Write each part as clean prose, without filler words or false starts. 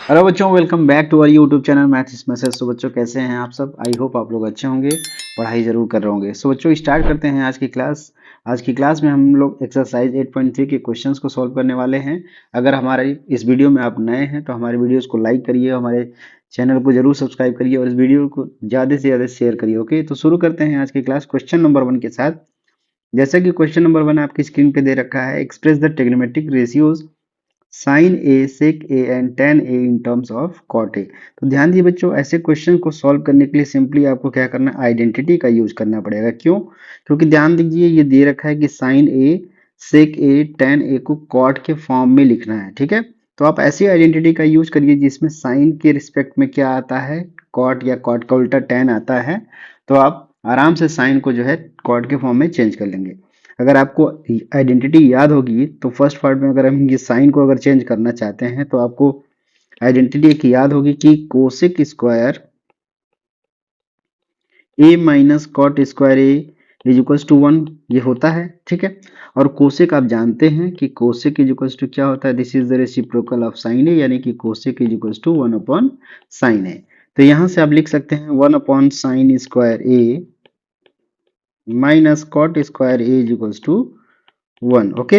Hello बच्चों, welcome back to our YouTube channel maths message. So बच्चों कैसे हैं आप सब? आई होप आप लोग अच्छे होंगे, पढ़ाई जरूर कर रहे होंगे। सो बच्चों स्टार्ट करते हैं आज की क्लास। आज की क्लास में हम लोग एक्सरसाइज 8.3 के क्वेश्चंस को सॉल्व करने वाले हैं। अगर हमारे इस वीडियो में आप नए हैं तो हमारे वीडियोस को लाइक करिए, हमारे चैनल को जरूर सब्सक्राइब करिए और इस वीडियो को ज़्यादा से ज़्यादा शेयर करिए। ओके, तो शुरू करते हैं आज की क्लास क्वेश्चन नंबर 1 के साथ। जैसा कि क्वेश्चन नंबर 1 आपकी स्क्रीन पे दे रखा है, express the trigonometric ratios sin A sec A and tan A in terms of cot A. तो ध्यान दीजिए बच्चों, ऐसे क्वेश्चन को सॉल्व करने के लिए सिंपली आपको क्या करना है, आइडेंटिटी का यूज करना पड़ेगा। क्यों? क्योंकि ध्यान दीजिए ये दे रखा है कि sign A sec A ten ए को कॉट के फॉर्म में लिखना है। ठीक है, तो आप ऐसी आइडेंटिटी का यूज करिए जिसमें साइन के रिस्पेक्ट में क्या आता है, कॉट या कॉट का उल्टा टेन आता है। तो आप आराम से साइन को जो है कॉट के फॉर्म में चेंज कर लेंगे। अगर आपको आइडेंटिटी याद होगी तो फर्स्ट पार्ट में अगर हम ये साइन को अगर चेंज करना चाहते हैं तो आपको आइडेंटिटी एक याद होगी कि cosec square A minus cot square A is equals to 1, ये होता है। ठीक है, और कोसेक आप जानते हैं कि कोसेक इज इक्वल्स टू क्या होता है, this is the reciprocal of sine A, यानी कि cosec is equals to 1 upon sine A. तो यहां से आप लिख सकते हैं 1 upon sine square A minus cot square A is equals to 1। Okay,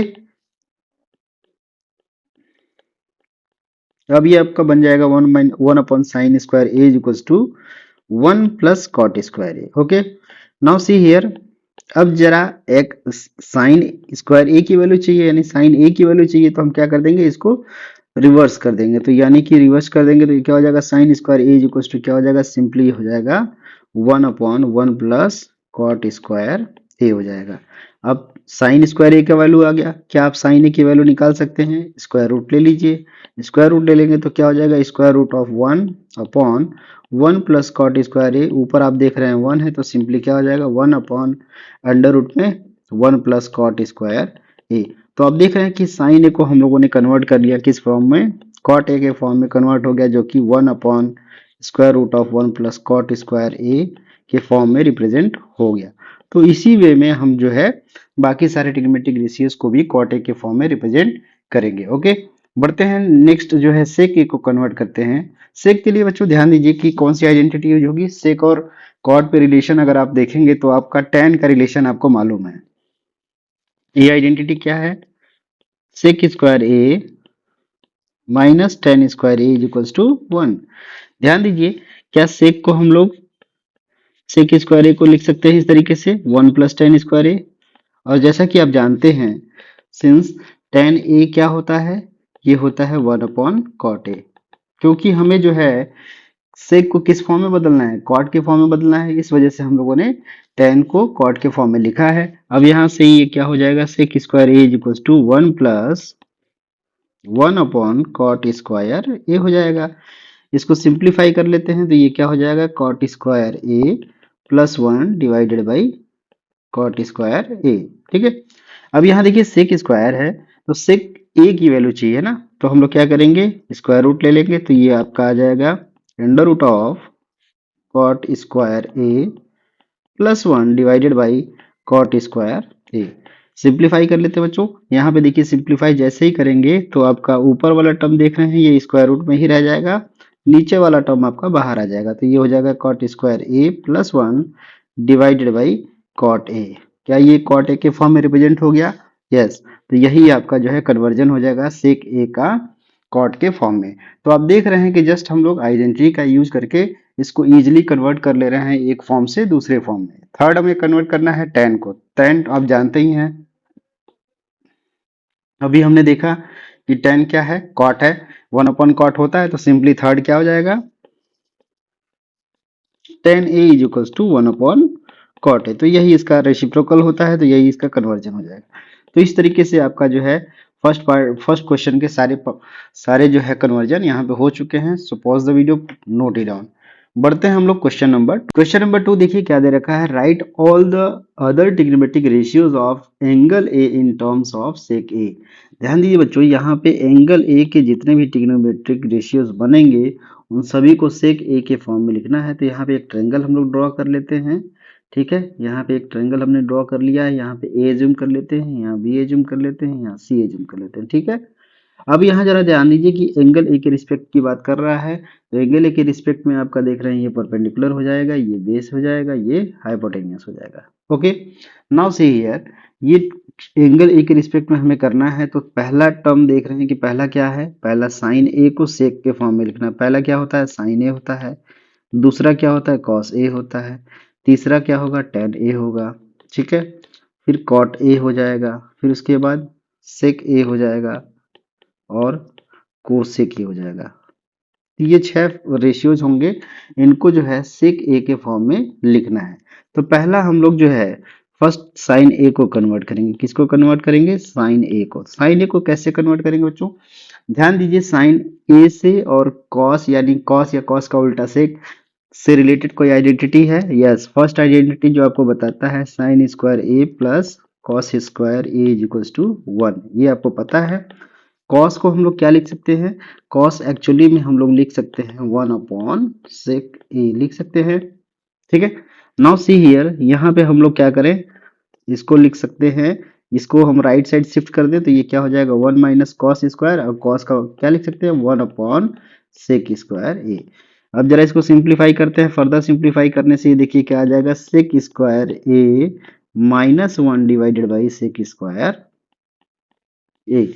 अब ये आपका बन जाएगा 1 upon sine square A is equals to 1 plus cot square A. Okay, now see here. अब जरा एक साइन स्क्वायर ए की वैल्यू चाहिए, यानी साइन ए की वैल्यू चाहिए, तो हम क्या कर देंगे, इसको रिवर्स कर देंगे। तो यानी कि रिवर्स कर देंगे तो ये क्या हो जाएगा, sign square A is equals to क्या हो जाएगा, सिंपली हो जाएगा 1 upon 1 plus cot square A हो जाएगा। अब साइन स्क्वायर ए का वैल्यू आ गया, क्या आप साइन ए की वैल्यू निकाल सकते हैं? स्क्वायर रूट ले लीजिए। स्क्वायर रूट ले लेंगे तो क्या हो जाएगा, square root of 1 upon 1 plus cot square A, ऊपर आप देख रहे हैं 1 है तो सिंपली क्या हो जाएगा 1 अपॉन अंडर रूट में 1 प्लस कॉट स्क्वायर ए। तो आप देख रहे हैं कि साइन ए को हम लोगों ने कन्वर्ट कर लिया किस फॉर्म में, कॉट ए के फॉर्म में कन्वर्ट हो गया, जो कि 1 upon square root of 1 plus cot square A के फॉर्म में रिप्रेजेंट हो गया। तो इसी वे में हम जो है बाकी सारे ट्रिग्नोमेट्रिक रेशियोज को भी कॉट ए के फॉर्म में रिप्रेजेंट करेंगे। ओके, बढ़ते हैं नेक्स्ट जो है सेक ए को कन्वर्ट करते हैं। सेक के लिए बच्चों ध्यान दीजिए कि कौन सी आइडेंटिटी यूज होगी। सेक और कॉट पे रिलेशन अगर आप देखेंगे तो आपका टेन का रिलेशन आपको मालूम है। ये आइडेंटिटी क्या है, sec square A minus tan square A is equals to 1। ध्यान दीजिए, क्या सेक को हम लोग सेक स्क्वायर ए को लिख सकते हैं इस तरीके से 1 प्लस टेन स्क्वायर ए। और जैसा कि आप जानते हैं, सिंस टेन ए क्या होता है, ये होता है 1 अपॉन कॉट ए। क्योंकि हमें जो है सेक को किस फॉर्म में बदलना है, कॉट के फॉर्म में बदलना है, इस वजह से हम लोगों ने टेन को कॉट के फॉर्म में लिखा है। अब यहाँ से ये क्या हो जाएगा, sec square A is equal to 1 plus 1 upon cot square A हो जाएगा। इसको सिंप्लीफाई कर लेते हैं तो ये क्या हो जाएगा, cot square A plus 1 divided by cot square A. ठीक है, अब यहाँ देखिए सेक स्क्वायर है तो सेक ए की वैल्यू चाहिए ना, तो हम लोग क्या करेंगे, स्क्वायर रूट ले लेंगे। तो ये आपका आ जाएगा under root of cot square A plus 1 divided by cot square A. Simplify कर लेते हैं बच्चों। यहाँ पे देखिए सिंप्लीफाई जैसे ही करेंगे तो आपका ऊपर वाला टर्म देख रहे हैं ये स्क्वायर रूट में ही रह जाएगा, नीचे वाला टर्म आपका बाहर आ जाएगा। तो ये हो जाएगा cot square A plus 1 divided by cot A. क्या ये कॉट ए के फॉर्म में रिप्रेजेंट हो गया? यस, तो यही आपका जो है कन्वर्जन हो जाएगा सेक ए का कॉट के फॉर्म में। तो आप देख रहे हैं कि जस्ट हम लोग आइडेंटिटी का यूज करके इसको इजीली कन्वर्ट कर ले रहे हैं एक फॉर्म से दूसरे फॉर्म में। थर्ड हमें कन्वर्ट करना है टेन को। टेन आप जानते ही हैं, अभी हमने देखा कि टेन क्या है, कॉट है, 1 अपॉन कॉट होता है, तो सिंपली थर्ड क्या हो जाएगा, tan A is equals to 1 upon cot है। तो यही इसका रेसिप्रोकल होता है, तो यही इसका कन्वर्जन हो जाएगा। तो इस तरीके से आपका जो है फर्स्ट क्वेश्चन के सारे जो है कन्वर्जन यहाँ पे हो चुके हैं। सो pause the video, note it down. बढ़ते हैं हम लोग क्वेश्चन नंबर 2। देखिए क्या दे रखा है, write all the other trigonometric ratios of angle A in terms of sec A. ध्यान दीजिए बच्चों, यहाँ पे एंगल ए के जितने भी ट्रिग्नोमेट्रिक रेशियोज बनेंगे उन सभी को सेक ए के फॉर्म में लिखना है। तो यहाँ पे एक ट्रायंगल हम लोग ड्रॉ कर लेते हैं। ठीक है, यहाँ पे एक ट्रायंगल हमने ड्रॉ कर लिया है, यहाँ पे ए एज्यूम कर लेते हैं, यहाँ बी एज्यूम कर लेते हैं, यहाँ सी एज्यूम कर लेते हैं। ठीक है, अब यहाँ जरा ध्यान दीजिए कि एंगल ए के रिस्पेक्ट की बात कर रहा है, तो एंगल ए के रिस्पेक्ट में आपका देख रहे हैं ये परपेंडिकुलर हो जाएगा, ये बेस हो जाएगा, ये हाइपोटेन्यूस हो जाएगा। ओके, नाउ सी हियर, ये एंगल ए के रिस्पेक्ट में हमें करना है, तो पहला टर्म देख रहे हैं कि पहला क्या है, पहला साइन ए को सेक के फॉर्म में लिखना है। पहला क्या होता है, साइन ए होता है, दूसरा क्या होता है, कॉस ए होता है, तीसरा क्या होगा, टेन ए होगा, ठीक है, फिर कॉट ए हो जाएगा, फिर उसके बाद सेक ए हो जाएगा और कोसेक ए हो जाएगा। तो ये 6 रेशियोज होंगे, इनको जो है सेक ए के फॉर्म में लिखना है। तो पहला हम लोग जो है फर्स्ट साइन ए को कन्वर्ट करेंगे, किसको कन्वर्ट करेंगे, साइन ए को। साइन ए को कैसे कन्वर्ट करेंगे बच्चों, ध्यान दीजिए, साइन ए से और कॉस यानी कॉस या कॉस का उल्टा सेक से रिलेटेड कोई आइडेंटिटी है, यस, फर्स्ट आइडेंटिटी जो आपको बताता है sign square A plus cos square A is equals to 1, ये आपको पता है। कॉस को हम लोग क्या लिख सकते हैं, कॉस एक्चुअली में हम लोग लिख सकते हैं 1 अपॉन सेक ए लिख सकते हैं, ठीक है। नाउ सी हियर, यहाँ पे हम लोग क्या करें, इसको लिख सकते हैं, इसको हम राइट साइड शिफ्ट कर दें तो ये क्या हो जाएगा, 1 माइनस कॉस स्क्वायर, और कॉस का क्या लिख सकते हैं, 1 अपॉन सेक स्क्वायर ए। अब जरा इसको सिंप्लीफाई करते हैं, फर्दर सिंप्लीफाई करने से ये देखिए क्या आ जाएगा, sec square A minus 1 divided by sec square A.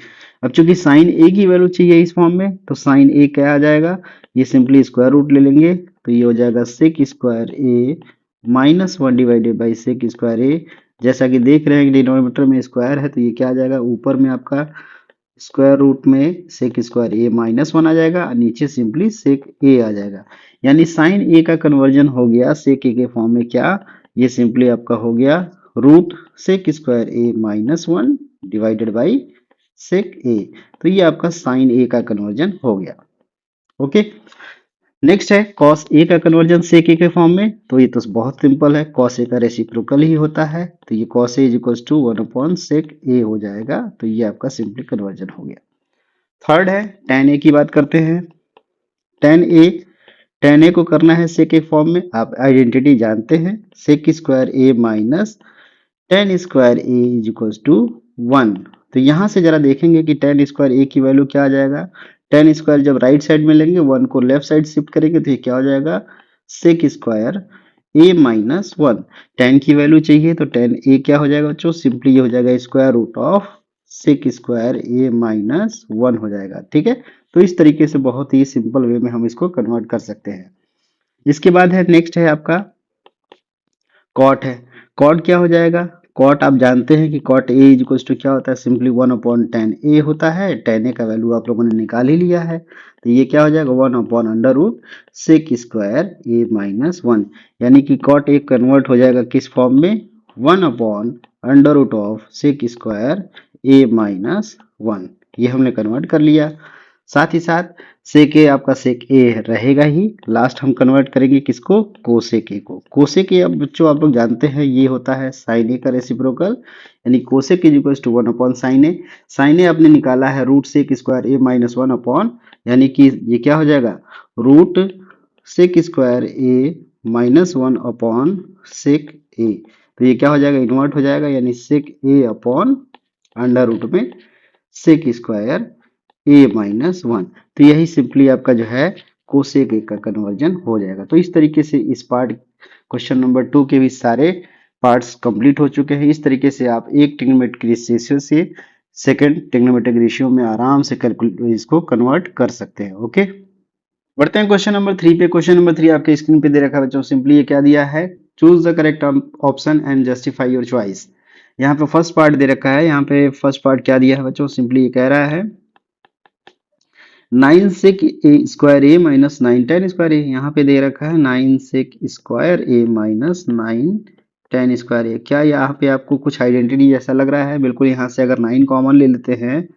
अब चूंकि साइन ए की वैल्यू चाहिए इस फॉर्म में, तो साइन ए क्या आ जाएगा, ये सिंपली स्क्वायर रूट ले लेंगे, तो ये हो जाएगा sec square A minus 1 divided by sec square A. जैसा कि देख रहे हैं कि डिनोमिनेटर में स्क्वायर है, तो ये क्या आ जाएगा, ऊपर में आपका स्क्वायर रूट में सेक स्क्वायर ए माइनस 1 आ जाएगा और नीचे सिंपली सेक ए आ जाएगा। यानी साइन ए का कन्वर्जन हो गया सेक ए के फॉर्म में, क्या, ये सिंपली आपका हो गया root sec square A minus 1 divided by sec A. तो ये आपका साइन ए का कन्वर्जन हो गया। ओके, नेक्स्ट है कॉस ए का कन्वर्जन सेक ए के फॉर्म में, तो ये तो बहुत सिंपल है, कॉस ए का रेसिप्रोकल ही होता है, तो ये cos A is equals to 1 upon sec A हो जाएगा, तो ये आपका सिंपली कन्वर्जन हो गया। थर्ड है टेन ए की बात करते हैं। टेन ए, टेन ए को करना है सेक ए फॉर्म में, आप आइडेंटिटी जानते हैं, sec square A minus tan square A is equals to 1। तो यहां से जरा देखेंगे कि टेन स्क्वायर ए की वैल्यू क्या आ जाएगा, टेन स्क्वायर जब राइट साइड में लेंगे 1 को लेफ्ट साइड शिफ्ट करेंगे तो ये क्या हो जाएगा, sec square A minus 1। Ten की वैल्यू चाहिए तो टेन ए क्या हो जाएगा बच्चों, सिंपली ये हो जाएगा square root of sec square A minus 1 हो जाएगा, ठीक है। तो इस तरीके से बहुत ही सिंपल वे में हम इसको कन्वर्ट कर सकते हैं। इसके बाद है नेक्स्ट है आपका कॉट है। कॉट क्या हो जाएगा, कॉट आप जानते हैं कि cot A is equals to क्या होता है, सिंपली 1 अपॉन टेन ए होता है, टेन ए का वैल्यू आप लोगों ने निकाल ही लिया है, तो ये क्या हो जाएगा 1 upon under root sec square A minus 1। यानी कि कॉट ए कन्वर्ट हो जाएगा किस फॉर्म में, 1 upon under root of sec square A minus 1, ये हमने कन्वर्ट कर लिया। साथ ही साथ सेक ए आपका सेक ए रहेगा ही, लास्ट हम कन्वर्ट करेंगे किसको, कोसेक ए को। कोसेक ए अब बच्चों आप लोग जानते हैं ये होता है साइन ए का रेसिप्रोकल, यानी cosec is equal to 1 upon sine A. Sine A आपने निकाला है root sec square A minus 1 upon, यानी कि ये क्या हो जाएगा, root sec square A minus 1 upon sec A. तो ये क्या हो जाएगा, इन्वर्ट हो जाएगा, यानी sec A upon under root में सेक स्क्वायर ए माइनस 1। तो यही सिंपली आपका जो है कोसेक ए का कन्वर्जन हो जाएगा। तो इस तरीके से इस पार्ट क्वेश्चन नंबर 2 के भी सारे पार्ट्स कंप्लीट हो चुके हैं। इस तरीके से आप एक ट्रिग्नोमेट्रिक रेशियो से सेकंड ट्रिग्नोमेट्रिक रेशियो में आराम से कैलकुलेट इसको कन्वर्ट कर सकते हैं। ओके, बढ़ते हैं क्वेश्चन नंबर 3 पे। क्वेश्चन नंबर 3 आपके स्क्रीन पे दे रखा है बच्चों, सिंपली ये क्या दिया है, choose the correct option and justify your choice. यहाँ पे फर्स्ट पार्ट दे रखा है, यहाँ पे फर्स्ट पार्ट क्या दिया है बच्चों, सिंपली ये कह रहा है 9 सेक square A minus 9 ten square ए। यहाँ पे दे रखा है 9 सेक square A minus 9 ten square A. क्या यहाँ पे आपको कुछ आइडेंटिटी जैसा लग रहा है, बिल्कुल यहाँ से अगर 9 कॉमन ले लेते हैं,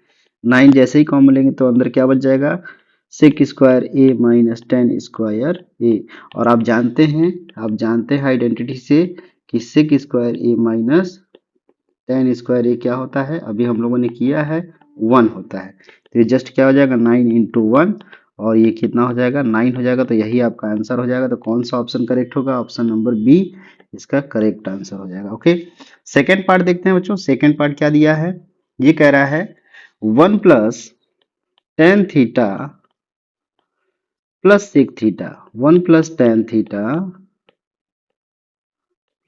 9 जैसे ही कॉमन लेंगे तो अंदर क्या बच जाएगा, sec square A minus tan square ए। और आप जानते हैं आइडेंटिटी से कि सेक square A minus tan square A क्या होता है, अभी हम लोगों ने किया है 1 होता है। तो ये जस्ट क्या हो जाएगा 9 इंटू 1, और ये कितना हो जाएगा 9 हो जाएगा। तो यही आपका आंसर हो जाएगा। तो कौन सा ऑप्शन करेक्ट होगा, ऑप्शन नंबर बी इसका करेक्ट आंसर हो जाएगा। ओके, सेकेंड पार्ट देखते हैं बच्चों। सेकेंड पार्ट क्या दिया है, ये कह रहा है 1 plus tan theta plus sec theta, 1 plus tan theta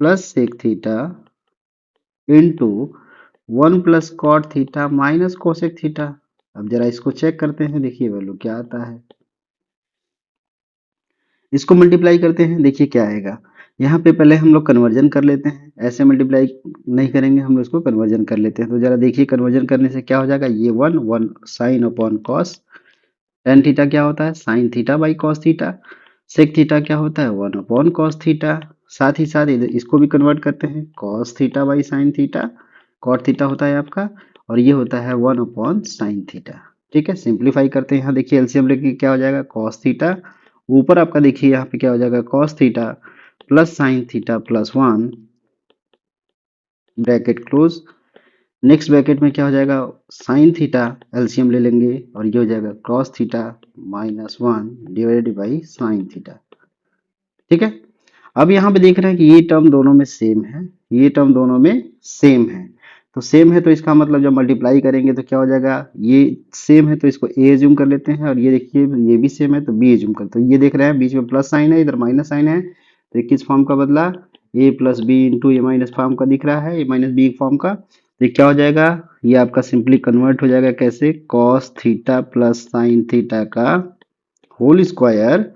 plus sec theta into 1 plus cot theta minus cosec theta. अब जरा इसको चेक करते हैं, देखिए वैल्यू क्या आता है। इसको मल्टीप्लाई करते हैं, देखिए क्या आएगा। यहाँ पे पहले हम लोग कन्वर्जन कर लेते हैं, ऐसे मल्टीप्लाई नहीं करेंगे, हम लोग इसको कन्वर्जन कर लेते हैं। तो जरा देखिए कन्वर्जन करने से क्या हो जाएगा, ये one one sin upon cos tan theta क्या होता है, sign theta by cos theta. Sec theta क्या होता है, वन अपॉन कॉस थीटा। साथ ही साथ इसको भी कन्वर्ट करते हैं, cos theta by sine theta, cot theta होता है आपका, और ये होता है वन अपॉन साइन थीटा। ठीक है, सिंप्लीफाई करते हैं, यहाँ देखिए एलसीएम लेके क्या हो जाएगा, कॉस थीटा ऊपर आपका देखिए यहाँ पे क्या हो जाएगा, cos theta plus sine theta plus one bracket close. Next bracket में क्या हो जाएगा, साइन थीटा एलसीएम ले लेंगे और ये हो जाएगा cos theta minus one divided by sine theta. ठीक है, अब यहाँ पे देख रहे हैं कि ये टर्म दोनों में सेम है, ये टर्म दोनों में सेम है। तो सेम है तो इसका मतलब जब मल्टीप्लाई करेंगे तो क्या हो जाएगा, ये सेम है तो इसको ए एज्यूम कर लेते हैं, और ये देखिए ये भी सेम है तो बी एज्यूम करते हैं। तो ये देख रहे हैं बीच में प्लस साइन है, इधर माइनस साइन है, तो ये किस फॉर्म का बदला, ए plus B into A minus form का दिख रहा है, ए माइनस बी फॉर्म का। तो ये क्या हो जाएगा, ये आपका सिंपली कन्वर्ट हो जाएगा कैसे, cos theta plus sine theta का होल स्क्वायर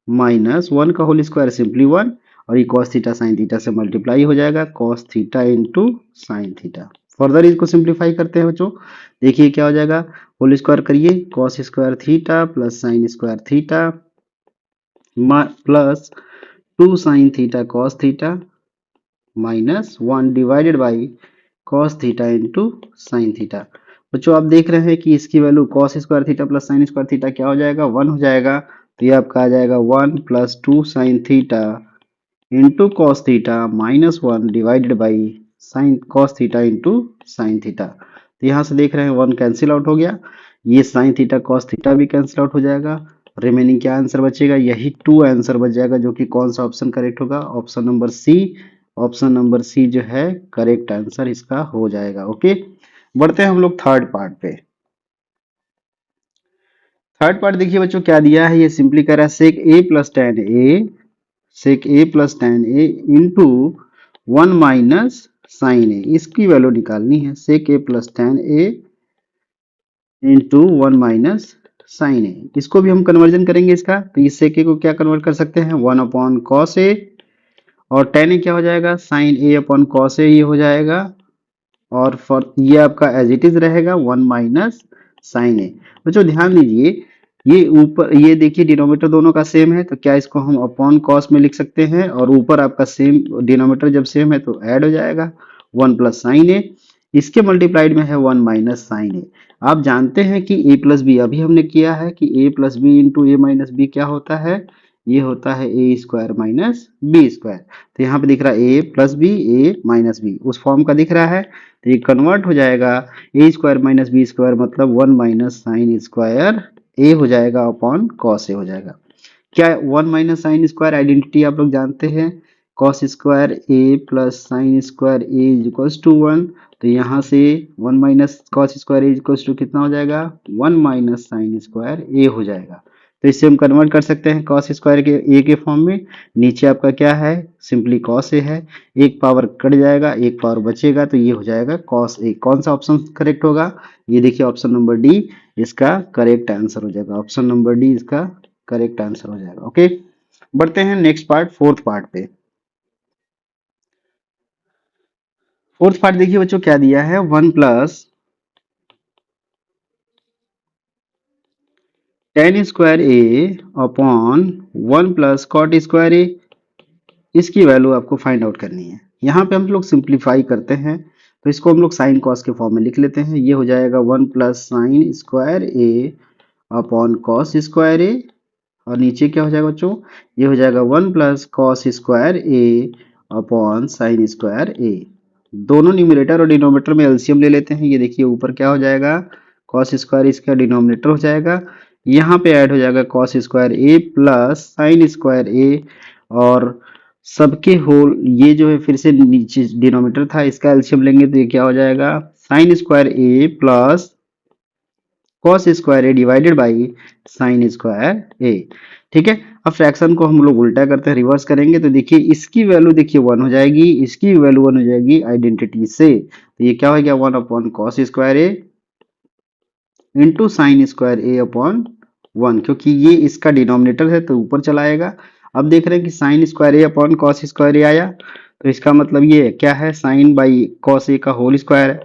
माइनस वन का होल स्क्वायर सिंपली वन, और ये कॉस थीटा साइन थीटा से मल्टीप्लाई हो जाएगा, cos theta into sine theta. Further इसको सिंप्लीफाई करते हैं बच्चों, देखिए क्या हो जाएगा, होल स्क्वायर करिए, cos square theta plus sine square theta plus two sine theta cos theta minus one divided by cos theta into sine theta. बच्चों आप देख रहे हैं कि इसकी value cos square theta plus sine square theta क्या हो जाएगा, वन हो जाएगा। तो ये आपका आ जाएगा one plus two sign theta into cos theta minus one divided by sine cos theta into sine theta. तो यहाँ से देख रहे हैं वन कैंसिल आउट हो गया, ये साइन थीटा कॉस थीटा भी कैंसिल आउट हो जाएगा। रिमेनिंग क्या आंसर बचेगा, यही टू आंसर बच जाएगा, जो कि कौन सा ऑप्शन करेक्ट होगा, option number C. Option number C जो है करेक्ट आंसर इसका हो जाएगा। ओके, बढ़ते हैं हम लोग थर्ड पार्ट पे। थर्ड पार्ट देखिए बच्चों क्या दिया है, ये सिंपली कह रहा है सेक ए प्लस टेन ए, सेक ए प्लस टेन ए इंटू वन माइनस साइन ए, इसकी वैल्यू निकालनी है, सेक ए प्लस टेन ए इंटू वन माइनस साइन ए। इसको भी हम कन्वर्जन करेंगे इसका, तो इस सेक ए को क्या कन्वर्ट कर सकते हैं, वन अपॉन कॉस ए, और टेन ए क्या हो जाएगा, sign A upon cos A ये हो जाएगा, और फॉर ये आपका एज इट इज रहेगा वन माइनस साइन ए। बच्चों ध्यान दीजिए, ये ऊपर ये देखिए डिनोमिनेटर दोनों का सेम है, तो क्या इसको हम अपॉन कॉस में लिख सकते हैं, और ऊपर आपका सेम डिनोमिनेटर जब सेम है तो ऐड हो जाएगा वन प्लस साइन ए, इसके मल्टीप्लाइड में है वन माइनस साइन ए। आप जानते हैं कि ए प्लस बी अभी हमने किया है कि ए plus B into A minus B क्या होता है, ये होता है ए स्क्वायर माइनस बी स्क्वायर। तो यहाँ पे दिख रहा है ए प्लस बी ए माइनस बी उस फॉर्म का दिख रहा है, तो ये कन्वर्ट हो जाएगा A square minus B square मतलब one minus sine square A हो जाएगा अपॉन कॉस ए हो जाएगा। क्या one minus sine square identity आप लोग जानते हैं, cos square A plus sine square A is equals to one. तो यहाँ से one minus cos square A equals to कितना हो जाएगा, one minus sine square A हो जाएगा। तो इससे हम कन्वर्ट कर सकते हैं कॉस स्क्वायर के ए के फॉर्म में, नीचे आपका क्या है, सिंपली कॉस ए है, एक पावर कट जाएगा एक पावर बचेगा, तो ये हो जाएगा कॉस ए। कौन सा ऑप्शन करेक्ट होगा, ये देखिए ऑप्शन नंबर डी इसका करेक्ट आंसर हो जाएगा, ऑप्शन नंबर डी इसका करेक्ट आंसर हो जाएगा। ओके, बढ़ते हैं नेक्स्ट पार्ट फोर्थ पार्ट पे। फोर्थ पार्ट देखिए बच्चों क्या दिया है, one plus tan square A upon one plus cot square A, इसकी वैल्यू आपको फाइंड आउट करनी है। यहाँ पे हम लोग सिंप्लीफाई करते हैं, तो इसको हम लोग साइन कॉस के फॉर्म में लिख लेते हैं, ये हो जाएगा one plus sine square A upon cos square ए, और नीचे क्या हो जाएगा बच्चों, ये हो जाएगा one plus cos square A upon sine square ए। दोनों न्यूमरेटर और डिनोमिनेटर में एलसीएम ले लेते हैं, ये देखिए ऊपर क्या हो जाएगा, कॉस स्क्वायर इसका डिनोमिनेटर हो जाएगा, यहाँ पे ऐड हो जाएगा cos square A plus sine square ए, और सबके होल ये जो है फिर से नीचे डिनोमिनेटर था इसका एलसीएम लेंगे तो ये क्या हो जाएगा, sign square A plus cos square A divided by sine square A. ठीक है, अब फ्रैक्शन को हम लोग उल्टा करते हैं, रिवर्स करेंगे तो देखिए इसकी वैल्यू देखिए 1 हो जाएगी, इसकी वैल्यू 1 हो जाएगी आइडेंटिटी से, तो ये क्या हो गया 1 upon cos square A into sine square A upon 1, क्योंकि ये इसका डिनोमिनेटर है तो ऊपर चला आएगा। अब देख रहे हैं कि sign square A upon cos square ए आया, तो इसका मतलब ये क्या है, साइन बाई कॉस ए का होल स्क्वायर है,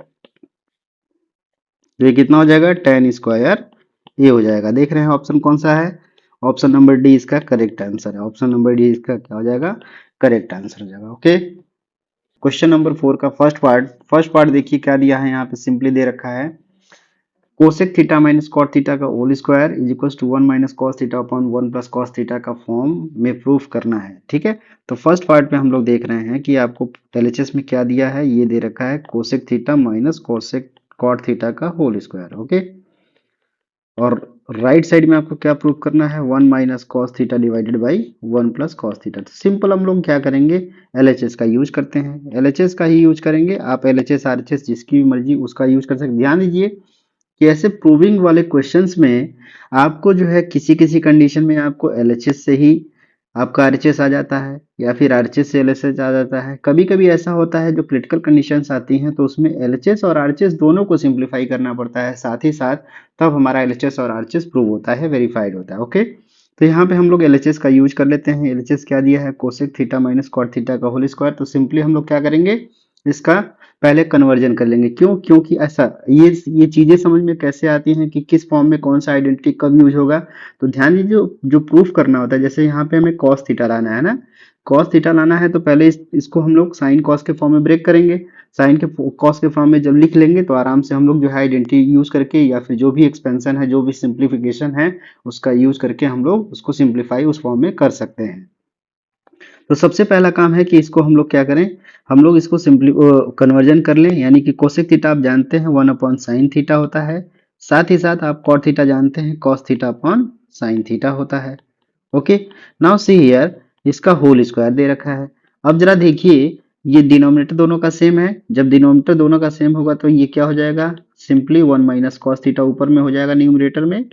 तो ये कितना हो जाएगा टेन स्क्वायर ए हो जाएगा। देख रहे हैं ऑप्शन कौन सा है, ऑप्शन नंबर डी इसका करेक्ट आंसर है, ऑप्शन नंबर डी इसका क्या हो जाएगा, करेक्ट आंसर हो जाएगा। ओके, क्वेश्चन नंबर 4 का फर्स्ट पार्ट देखिए क्या दिया है, यहाँ पे सिंपली दे रखा है cosec theta minus cot theta का whole square is equal to 1 minus cos theta upon 1 plus cos theta का फॉर्म में प्रूफ करना है। ठीक है, तो फर्स्ट पार्ट में हम लोग देख रहे हैं कि आपको एलएचएस में क्या दिया है, ये दे रखा है cosec theta minus cosec cot theta का होल स्क्वायर। ओके, और राइट साइड में आपको क्या प्रूफ करना है, 1 minus cos theta divided by 1 plus cos theta. तो सिंपल हम लोग क्या करेंगे, एलएचएस का यूज करते हैं, एलएचएस का ही यूज करेंगे, आप एलएचएस आरएचएस जिसकी भी मर्जी उसका यूज कर सकते हैं। ध्यान दीजिए कि ऐसे प्रूविंग वाले क्वेश्चंस में आपको जो है किसी किसी कंडीशन में आपको एलएचएस से ही आपका आरएचएस आ जाता है या फिर आरएचएस से एलएचएस आ जाता है। कभी कभी ऐसा होता है जो क्रिटिकल कंडीशंस आती हैं तो उसमें एलएचएस और आरएचएस दोनों को सिंप्लीफाई करना पड़ता है साथ ही साथ, तब हमारा एलएचएस और आरएचएस प्रूव होता है, वेरीफाइड होता है। ओके, तो यहाँ पे हम लोग एलएचएस का यूज कर लेते हैं। एलएचएस क्या दिया है, cosec theta minus cot theta का होल स्क्वायर। तो सिंपली हम लोग क्या करेंगे, इसका पहले कन्वर्जन कर लेंगे। क्यों, क्योंकि ऐसा ये चीजें समझ में कैसे आती हैं कि किस फॉर्म में कौन सा आइडेंटिटी कब यूज होगा। तो ध्यान दीजिए जो प्रूफ करना होता है, जैसे यहाँ पे हमें कॉस थीटा लाना है ना, कॉस थीटा लाना है तो पहले इसको हम लोग साइन कॉस के फॉर्म में ब्रेक करेंगे, साइन के कॉस के फॉर्म में जब लिख लेंगे तो आराम से हम लोग जो है आइडेंटिटी यूज करके या फिर जो भी एक्सपेंशन है जो भी सिंप्लीफिकेशन है उसका यूज करके हम लोग उसको सिंप्लीफाई उस फॉर्म में कर सकते हैं। तो सबसे पहला काम है कि इसको हम लोग क्या करें, हम लोग इसको सिंपली कन्वर्जन कर लें, यानी कि कोसेक थीटा आप जानते हैं 1 अपॉन साइन थीटा होता है, साथ ही साथ आप कॉट थीटा जानते हैं cos theta upon sine theta होता है। ओके, नाउ सी हियर इसका होल स्क्वायर दे रखा है। अब जरा देखिए ये डिनोमिनेटर दोनों का सेम है, जब डिनोमिनेटर दोनों का सेम होगा तो ये क्या हो जाएगा, सिंपली 1 माइनस कॉस थीटा ऊपर में हो जाएगा न्यूमरेटर में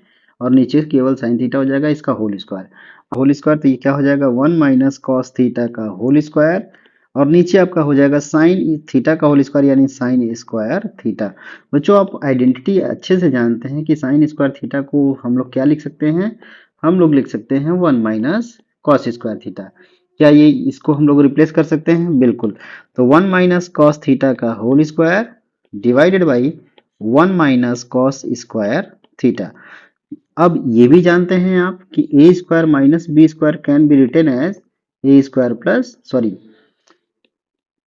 और नीचे केवल साइन थीटा हो जाएगा, इसका होल स्क्वायर। होल स्क्वायर तो ये क्या हो जाएगा 1 माइनस कॉस थीटा का होल स्क्वायर और नीचे आपका हो जाएगा साइन थीटा का होल स्क्वायर यानी साइन स्क्वायर थीटा। बच्चों आप आइडेंटिटी अच्छे से जानते हैं कि साइन स्क्वायर थीटा को हम लोग क्या लिख सकते हैं, हम लोग लिख सकते हैं 1 माइनस कॉस स्क्वायर थीटा। क्या ये इसको हम लोग रिप्लेस कर सकते हैं, बिल्कुल। तो 1 माइनस कॉस थीटा का whole square divided by 1 minus cos square theta. अब ये भी जानते हैं आप कि A square minus B square can be written as A square plus sorry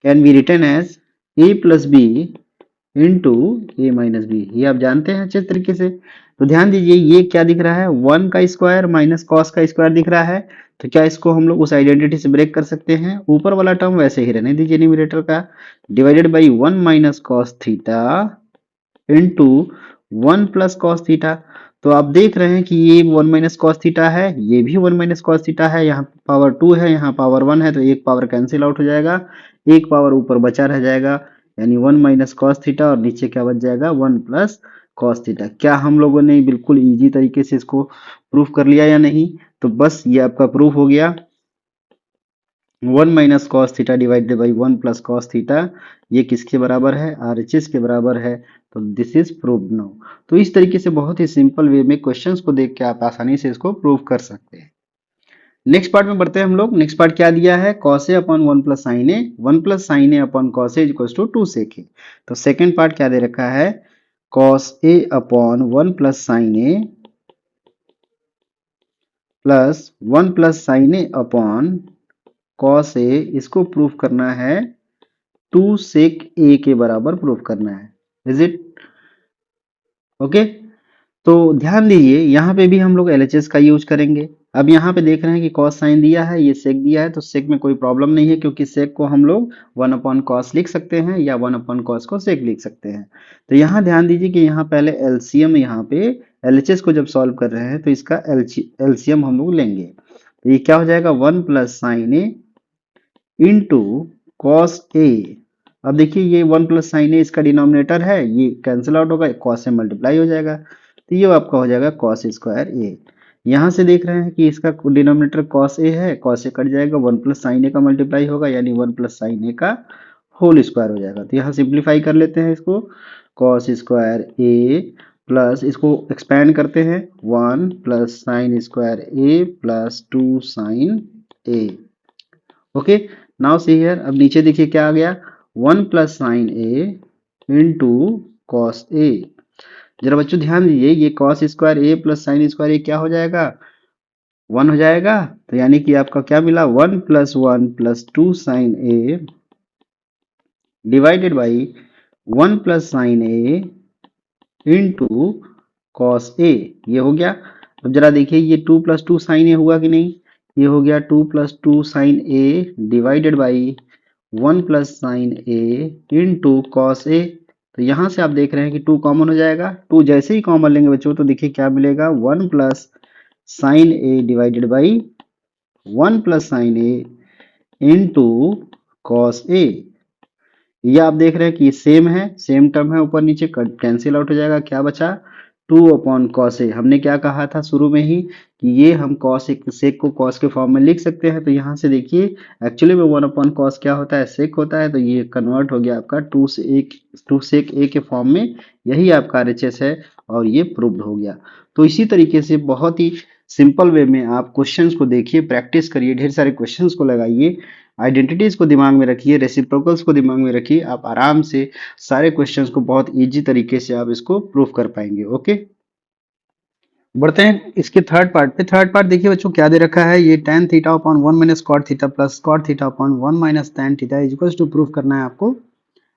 can be written as A plus B into A minus B, ये आप जानते हैं अच्छे तरीके से। तो ध्यान दीजिए ये क्या दिख रहा है, 1 का स्क्वायर माइनस कॉस का स्क्वायर दिख रहा है, तो क्या इसको हम लोग उस आइडेंटिटी से ब्रेक कर सकते हैं, ऊपर वाला टर्म वैसे ही रहने दीजिए न्यूमरेटर का, divided by 1 minus cos theta into 1 plus cos theta. तो आप देख रहे हैं कि ये 1 माइनस कॉस थीटा है, ये भी 1 माइनस कॉस थीटा है, यहाँ पावर 2 है यहाँ पावर 1 है, तो एक पावर कैंसिल आउट हो जाएगा, एक पावर ऊपर बचा रह जाएगा यानी 1 माइनस कॉस थीटा और नीचे क्या बच जाएगा 1 प्लस कॉस थीटा। क्या हम लोगों ने बिल्कुल इजी तरीके से इसको प्रूफ कर लिया या नहीं, तो बस ये आपका प्रूफ हो गया 1 minus cos theta divided by 1 plus cos theta, ये किसके बराबर है, आरएचएस के बराबर है। तो दिस इज प्रूव्ड नाउ। तो इस तरीके से बहुत ही सिंपल वे में क्वेश्चंस को देख के आप आसानी से इसको प्रूव कर सकते हैं। नेक्स्ट पार्ट में बढ़ते हैं हम लोग। नेक्स्ट पार्ट क्या दिया है, cos A upon 1 plus sine A, 1 plus sine A upon cos A equals to 2 sec A. तो सेकंड पार्ट क्या दे रखा है, cos A upon 1 plus sine A plus 1 plus sine A upon cos A, इसको proof करना है 2 sec ए के बराबर प्रूफ करना है, इज इट ओके। तो ध्यान दीजिए यहाँ पे भी हम लोग एलएचएस का यूज करेंगे। अब यहाँ पे देख रहे हैं कि कॉस साइन दिया है, ये सेक दिया है, तो सेक में कोई प्रॉब्लम नहीं है क्योंकि सेक को हम लोग 1 अपॉन कॉस लिख सकते हैं या 1 अपॉन कॉस को सेक लिख सकते हैं। तो यहाँ ध्यान दीजिए कि यहाँ पहले एलसीएम, यहाँ पे एलएचएस को जब सॉल्व कर रहे हैं तो इसका एलसीएम हम लोग लेंगे, तो ये क्या हो जाएगा 1 plus sine A into cos A. अब देखिए ये 1 प्लस साइन ए इसका डिनोमिनेटर है, ये कैंसिल आउट होगा, कॉस से मल्टीप्लाई हो जाएगा, तो ये आपका हो जाएगा कॉस स्क्वायर ए। यहाँ से देख रहे हैं कि इसका डिनोमिनेटर कॉस ए है, कॉस ए कट जाएगा, 1 प्लस साइन ए का मल्टीप्लाई होगा यानी 1 प्लस साइन ए का होल स्क्वायर हो जाएगा। तो यहाँ सिंप्लीफाई कर लेते हैं इसको, कॉस स्क्वायर ए प्लस इसको एक्सपैंड करते हैं 1 plus sine square A plus 2 sine A. Okay, now see here, अब नीचे देखिए क्या आ गया, 1 plus sine A into cos A. जरा बच्चों ध्यान दीजिए, ये cos square A plus sine square A क्या हो जाएगा, 1 हो जाएगा। तो यानी कि आपका क्या मिला, 1 plus 2 sine A divided by 1 plus sine A into cos A, ये हो गया। अब जरा देखिए ये 2 प्लस 2 साइन ए हुआ कि नहीं, ये हो गया 2 plus 2 sine A divided by 1 plus sine A into cos A. तो यहाँ से आप देख रहे हैं कि 2 कॉमन हो जाएगा, 2 जैसे ही कॉमन लेंगे बच्चों तो देखिए क्या मिलेगा, 1 plus sine A divided by 1 plus sine A into cos A. ये आप देख रहे हैं कि सेम है, सेम टर्म है, ऊपर नीचे कैंसिल आउट हो जाएगा, क्या बचा 2 अपॉन कॉस ए। हमने क्या कहा था शुरू में ही कि ये हम कॉस सेक को कॉस के फॉर्म में लिख सकते हैं। तो यहाँ से देखिए एक्चुअली में 1 अपॉन कॉस क्या होता है, सेक होता है। तो ये कन्वर्ट हो गया आपका 2 सेक ए के फॉर्म में, यही आपका RHS है और ये प्रूव्ड हो गया। तो इसी तरीके से बहुत ही सिंपल वे में आप क्वेश्चंस को देखिए, प्रैक्टिस करिए, ढेर सारे क्वेश्चंस को लगाइए, आइडेंटिटीज को दिमाग में रखिए, रेसिप्रोकल्स को दिमाग में रखिए, आप आराम से सारे क्वेश्चंस को बहुत इजी तरीके से आप इसको प्रूव कर पाएंगे। ओके, बढ़ते हैं इसके थर्ड पार्ट पे। थर्ड पार्ट देखिए बच्चों क्या दे रखा है, ये tan theta upon 1 minus cot theta plus cot theta upon 1 minus tan theta is equals to prove करना है आपको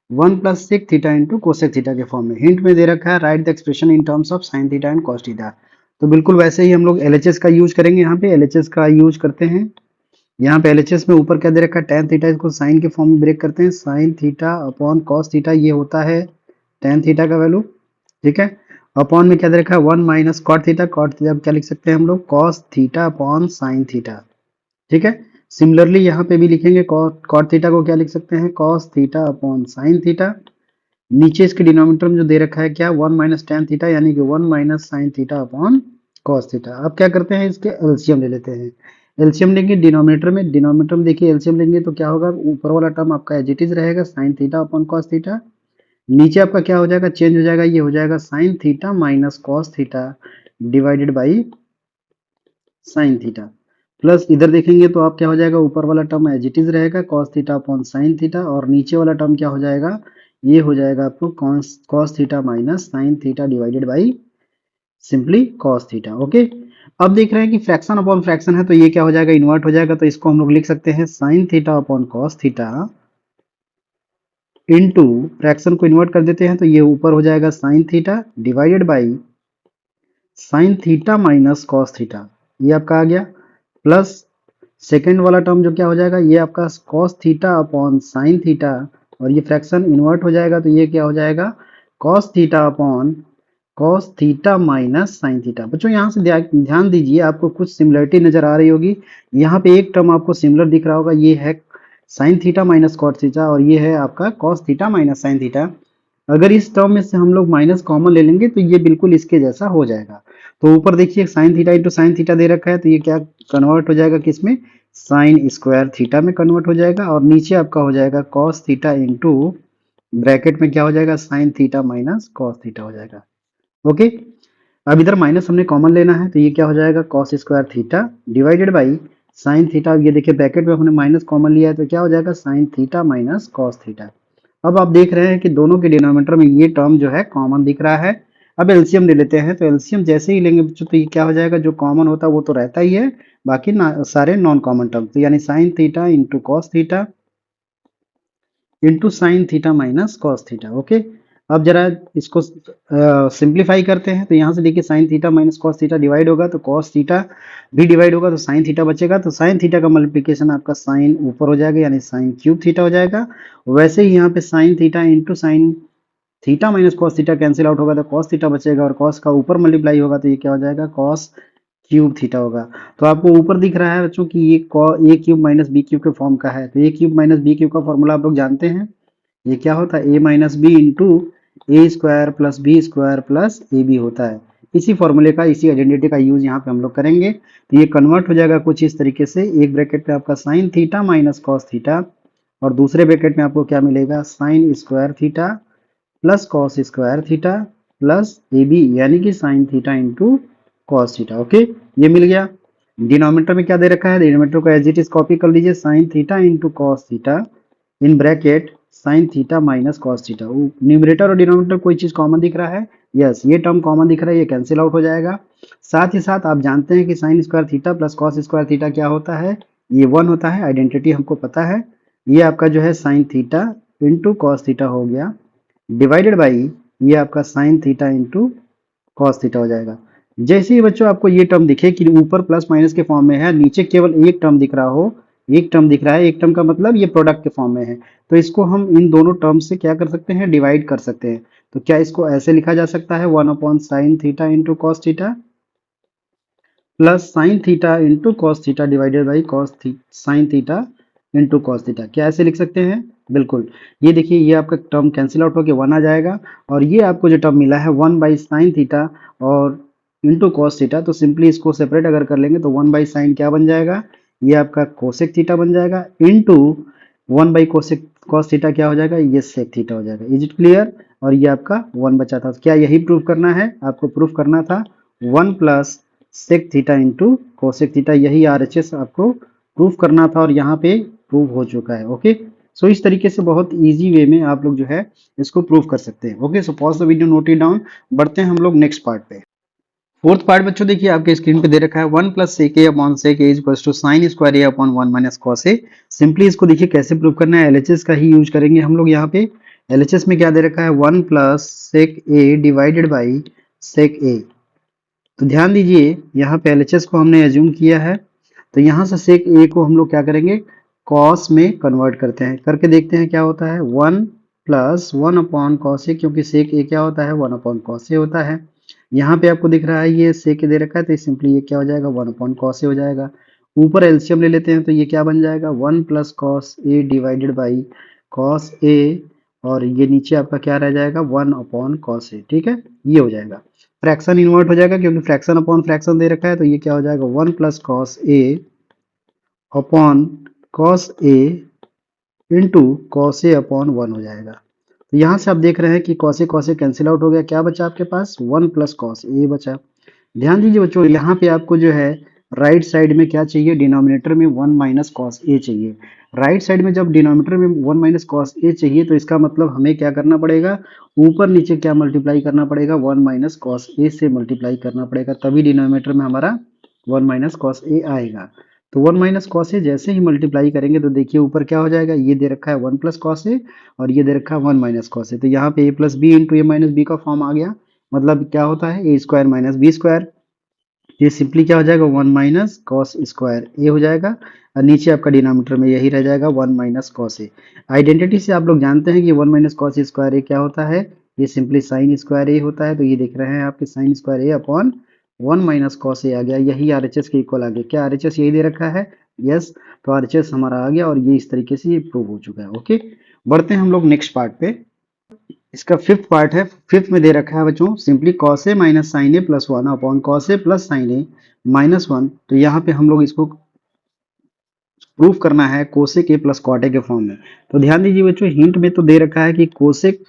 1 plus sec theta into cosec theta के फॉर्म में। हिंट में दे रखा है write the expression in terms of sine theta and cos theta. तो बिल्कुल वैसे ही हम लोग LHS का यूज करेंगे, यहाँ पे LHS का यूज करते हैं। यहाँ पे LHS में ऊपर क्या दे रखा है, tan थीटा, इसको साइन के फॉर्म में ब्रेक करते हैं, sine theta upon cos theta, ये होता है tan थीटा का वैल्यू, ठीक है। अपॉन में क्या दे रखा है 1 minus cot theta, cot theta क्या लिख सकते हैं हम लोग, cos theta upon sine theta, ठीक है। सिमिलरली यहाँ पे भी लिखेंगे कॉट थीटा को क्या लिख सकते हैं, cos theta upon sine theta. नीचे इसके डिनोमिनेटर में जो दे रखा है क्या, 1 माइनस tan थीटा यानी कि 1 minus sine theta upon cos theta. अब क्या करते हैं, इसके एलसीएम ले लेते हैं। एलसीएम लेंगे डिनोमिनेटर में देखिए एलसीएम लेंगे तो क्या होगा, ऊपर वाला टर्म आपका एज इट इज रहेगा sine theta upon cos theta, नीचे आपका क्या हो जाएगा, चेंज हो जाएगा, ये हो जाएगा sign theta minus cos theta divided by sine theta, plus इधर देखेंगे तो आप क्या हो जाएगा, ऊपर वाला टर्म एज इट इज रहेगा cos theta upon sine theta, और नीचे वाला टर्म क्या हो जाएगा, ये हो जाएगा आपको cos theta minus sine theta divided by simply cos theta. Okay, अब देख रहे हैं कि फ्रैक्शन अपॉन फ्रैक्शन है तो ये क्या हो जाएगा, इन्वर्ट हो जाएगा। तो इसको हम लोग लिख सकते हैं sine theta upon cos theta into fraction को इन्वर्ट कर देते हैं तो ये ऊपर हो जाएगा sine theta divided by sine theta minus cos theta, ये आपका आ गया, प्लस सेकेंड वाला टर्म जो क्या हो जाएगा, ये आपका cos theta upon sine theta, और ये फ्रैक्शन इन्वर्ट हो जाएगा तो ये क्या हो जाएगा, cos theta upon cos theta minus sine theta. बच्चों यहाँ से ध्यान दीजिए, आपको कुछ सिमिलरिटी नजर आ रही होगी। यहाँ पे एक टर्म आपको सिमिलर दिख रहा होगा, ये है sign theta minus cot theta, और ये है आपका cos theta minus sine theta. अगर इस टर्म में से हम लोग माइनस कॉमन ले लेंगे तो ये बिल्कुल इसके जैसा हो जाएगा। तो ऊपर देखिए sine theta into sine theta दे रखा है, तो ये क्या कन्वर्ट हो जाएगा किसमें, साइन स्क्वायर थीटा में कन्वर्ट हो जाएगा, और नीचे आपका हो जाएगा कॉस थीटा इंटू ब्रैकेट में क्या हो जाएगा, sign theta minus cos theta हो जाएगा। ओके, अब इधर माइनस हमने कॉमन लेना है तो ये क्या हो जाएगा, cos square theta divided by sine theta. ये देखिए ब्रैकेट में हमने माइनस कॉमन लिया है तो क्या हो जाएगा, sign theta minus cos theta. अब आप देख रहे हैं कि दोनों के डिनोमिनेटर में ये टर्म जो है कॉमन दिख रहा है। अब एलसीएम ले लेते हैं, तो एलसीएम जैसे ही लेंगे बच्चों तो ये क्या हो जाएगा, जो कॉमन होता है वो तो रहता ही है, बाकी सारे नॉन कॉमन टर्म, तो यानी sign theta into cos theta into sine theta minus cos theta. Okay, अब जरा इसको सिंप्लीफाई करते हैं, तो यहाँ से देखिए sine theta minus cos theta divide होगा तो कॉस थीटा भी डिवाइड होगा तो साइन थीटा बचेगा, तो साइन थीटा का मल्टीप्लिकेशन आपका साइन ऊपर हो जाएगा यानी साइन क्यूब थीटा हो जाएगा। वैसे ही यहाँ पे sign theta into sine theta minus cos theta cancel out होगा तो कॉस थीटा बचेगा, और कॉस का ऊपर मल्टीप्लाई होगा तो ये क्या हो जाएगा, कॉस क्यूब थीटा होगा। तो आपको ऊपर दिख रहा है बच्चों कि ये A cube minus B cube के फॉर्म का है, तो A cube minus B cube का फॉर्मूला आप लोग जानते हैं, ये क्या होता है, A minus B into A square plus B square plus A B होता है। इसी फॉर्मूले का, इसी आइडेंटिटी का यूज यहाँ पे हम लोग करेंगे। तो ये कन्वर्ट हो जाएगा कुछ इस तरीके से, एक ब्रैकेट में आपका sine theta minus cos theta, और दूसरे ब्रैकेट में आपको क्या मिलेगा, sine square theta plus cos square theta plus A B, यानी कि sine theta into cos theta. Okay, ये मिल गया। डिनोमिनेटर में क्या दे रखा है, डिनोमिनेटर को एज इट इज कॉपी कर लीजिए, sign theta into cos theta in bracket sign theta minus cos theta. Numerator और डिनोमिनेटर कोई चीज कॉमन दिख रहा है, यस ये टर्म कॉमन दिख रहा है, ये कैंसिल आउट हो जाएगा। साथ ही साथ आप जानते हैं कि sign square theta plus cos square theta क्या होता है, ये 1 होता है, आइडेंटिटी हमको पता है। ये आपका जो है sign theta into cos theta हो गया, डिवाइडेड बाई ये आपका sine theta into cos theta हो जाएगा। जैसे ही बच्चों आपको ये टर्म दिखे कि ऊपर प्लस माइनस के फॉर्म में है, नीचे केवल एक टर्म दिख रहा हो, एक टर्म दिख रहा है, एक टर्म का मतलब ये प्रोडक्ट के फॉर्म में है, तो इसको हम इन दोनों टर्म से क्या कर सकते हैं, डिवाइड कर सकते हैं। तो क्या इसको ऐसे लिखा जा सकता है, 1 upon sine theta into cos theta plus sign theta into cos theta divided by sine theta into cos theta, क्या ऐसे लिख सकते हैं, बिल्कुल। ये देखिए, ये आपका टर्म कैंसिल आउट होकर 1 आ जाएगा, और ये आपको जो टर्म मिला है 1 बाई साइन थीटा और इंटू कॉस थीटा, तो सिंपली इसको सेपरेट अगर कर लेंगे तो 1 बाई साइन क्या बन जाएगा, ये आपका कोसेक थीटा बन जाएगा, into 1 by cosec cos theta क्या हो जाएगा, ये सेक थीटा हो जाएगा। Is it clear? और ये आपका 1 बचा था, क्या यही प्रूफ करना है, आपको प्रूफ करना था 1 plus sec theta into cosec theta, यही आरएचएस आपको प्रूफ करना था, और यहाँ पे प्रूव हो चुका है। ओके, सो इस तरीके से बहुत इजी वे में आप लोग जो है इसको प्रूव कर सकते हैं। Okay, so pause the video, note it down. बढ़ते हैं हम लोग नेक्स्ट पार्ट पे। फोर्थ पार्ट बच्चों देखिए आपके स्क्रीन पे दे रखा है 1 plus sec A upon sec A equals to sine square A upon 1 minus cos A. Simply इसको देखिए कैसे प्रूव करना है, एलएचएस का ही यूज करेंगे हम लोग। यहाँ पे एलएचएस में क्या दे रखा है, 1 plus sec A divided by sec A. तो ध्यान दीजिए यहाँ पे एलएचएस को हमने एज्यूम किया है, तो यहाँ से सेक ए को हम लोग क्या करेंगे, कॉस में कन्वर्ट करते हैं, करके देखते हैं क्या होता है, 1 प्लस 1 अपॉन कॉस ए, क्योंकि सेक ए क्या होता है, 1 अपॉन कॉस ए होता है। यहाँ पे आपको दिख रहा है ये सेक ए दे रखा है, तो सिंपली ये क्या हो जाएगा, 1 अपॉन कॉस ए हो जाएगा। ऊपर एलसीएम ले लेते हैं, तो ये क्या बन जाएगा, 1 plus cos A divided by cos A, और ये नीचे आपका क्या रह जाएगा, 1 अपॉन कॉस ए। ठीक है, ये हो जाएगा। फ्रैक्शन इन्वर्ट हो जाएगा, क्योंकि फ्रैक्शन अपॉन फ्रैक्शन दे रखा है, तो ये क्या हो जाएगा, 1 plus cos A upon cos A into cos A upon 1 हो जाएगा। तो यहाँ से आप देख रहे हैं कि कॉस ए कैंसिल आउट हो गया, क्या बचा आपके पास, 1 प्लस कॉस ए बचा। ध्यान दीजिए बच्चों, यहाँ पे आपको जो है राइट साइड में क्या चाहिए, डिनोमिनेटर में 1 माइनस कॉस ए चाहिए। राइट साइड में जब डिनोमिनेटर में 1 माइनस कॉस ए चाहिए, तो इसका मतलब हमें क्या करना पड़ेगा, ऊपर नीचे क्या मल्टीप्लाई करना पड़ेगा, 1 माइनस कॉस ए से मल्टीप्लाई करना पड़ेगा, तभी डिनोमिनेटर में हमारा 1 माइनस कॉस ए आएगा। तो 1 माइनस कॉस ए जैसे ही मल्टीप्लाई करेंगे, तो देखिए ऊपर क्या हो जाएगा, ये दे रखा है 1 प्लस कॉस ए, और ये दे रखा है 1 माइनस कॉस ए, तो यहाँ पे ए plus B into A minus B का फॉर्म आ गया। मतलब क्या होता है, ए स्क्वायर माइनस बी स्क्वायर। ये सिंपली क्या हो जाएगा, 1 माइनस कॉस स्क्वायर ए हो जाएगा, और नीचे आपका डिनोमिनेटर में यही रह जाएगा 1 माइनस कॉस ए। आइडेंटिटी से आप लोग जानते हैं कि 1 माइनस कॉस स्क्वायर ए क्या होता है, ये सिंपली साइन स्क्वायर ए होता है। तो ये देख रहे हैं आपके sign square A upon 1 minus cos ए आ गया, यही आरएचएस के इक्वल आ गया। क्या आरएचएस यही दे रखा है, यस, तो आरएचएस हमारा आ गया, और ये इस तरीके से ये प्रूव हो चुका है। ओके, बढ़ते हैं हम लोग नेक्स्ट पार्ट पे। इसका फिफ्थ पार्ट है, फिफ्थ में दे रखा है बच्चों, simply cos A minus sine A plus 1 upon cos A plus sine A minus 1। तो यहाँ पे हम लोग इसको प्रूफ करना है cosec A plus cot A के फॉर्म में। तो ध्यान दीजिए बच्चों, हिंट में तो दे रखा है कि cosec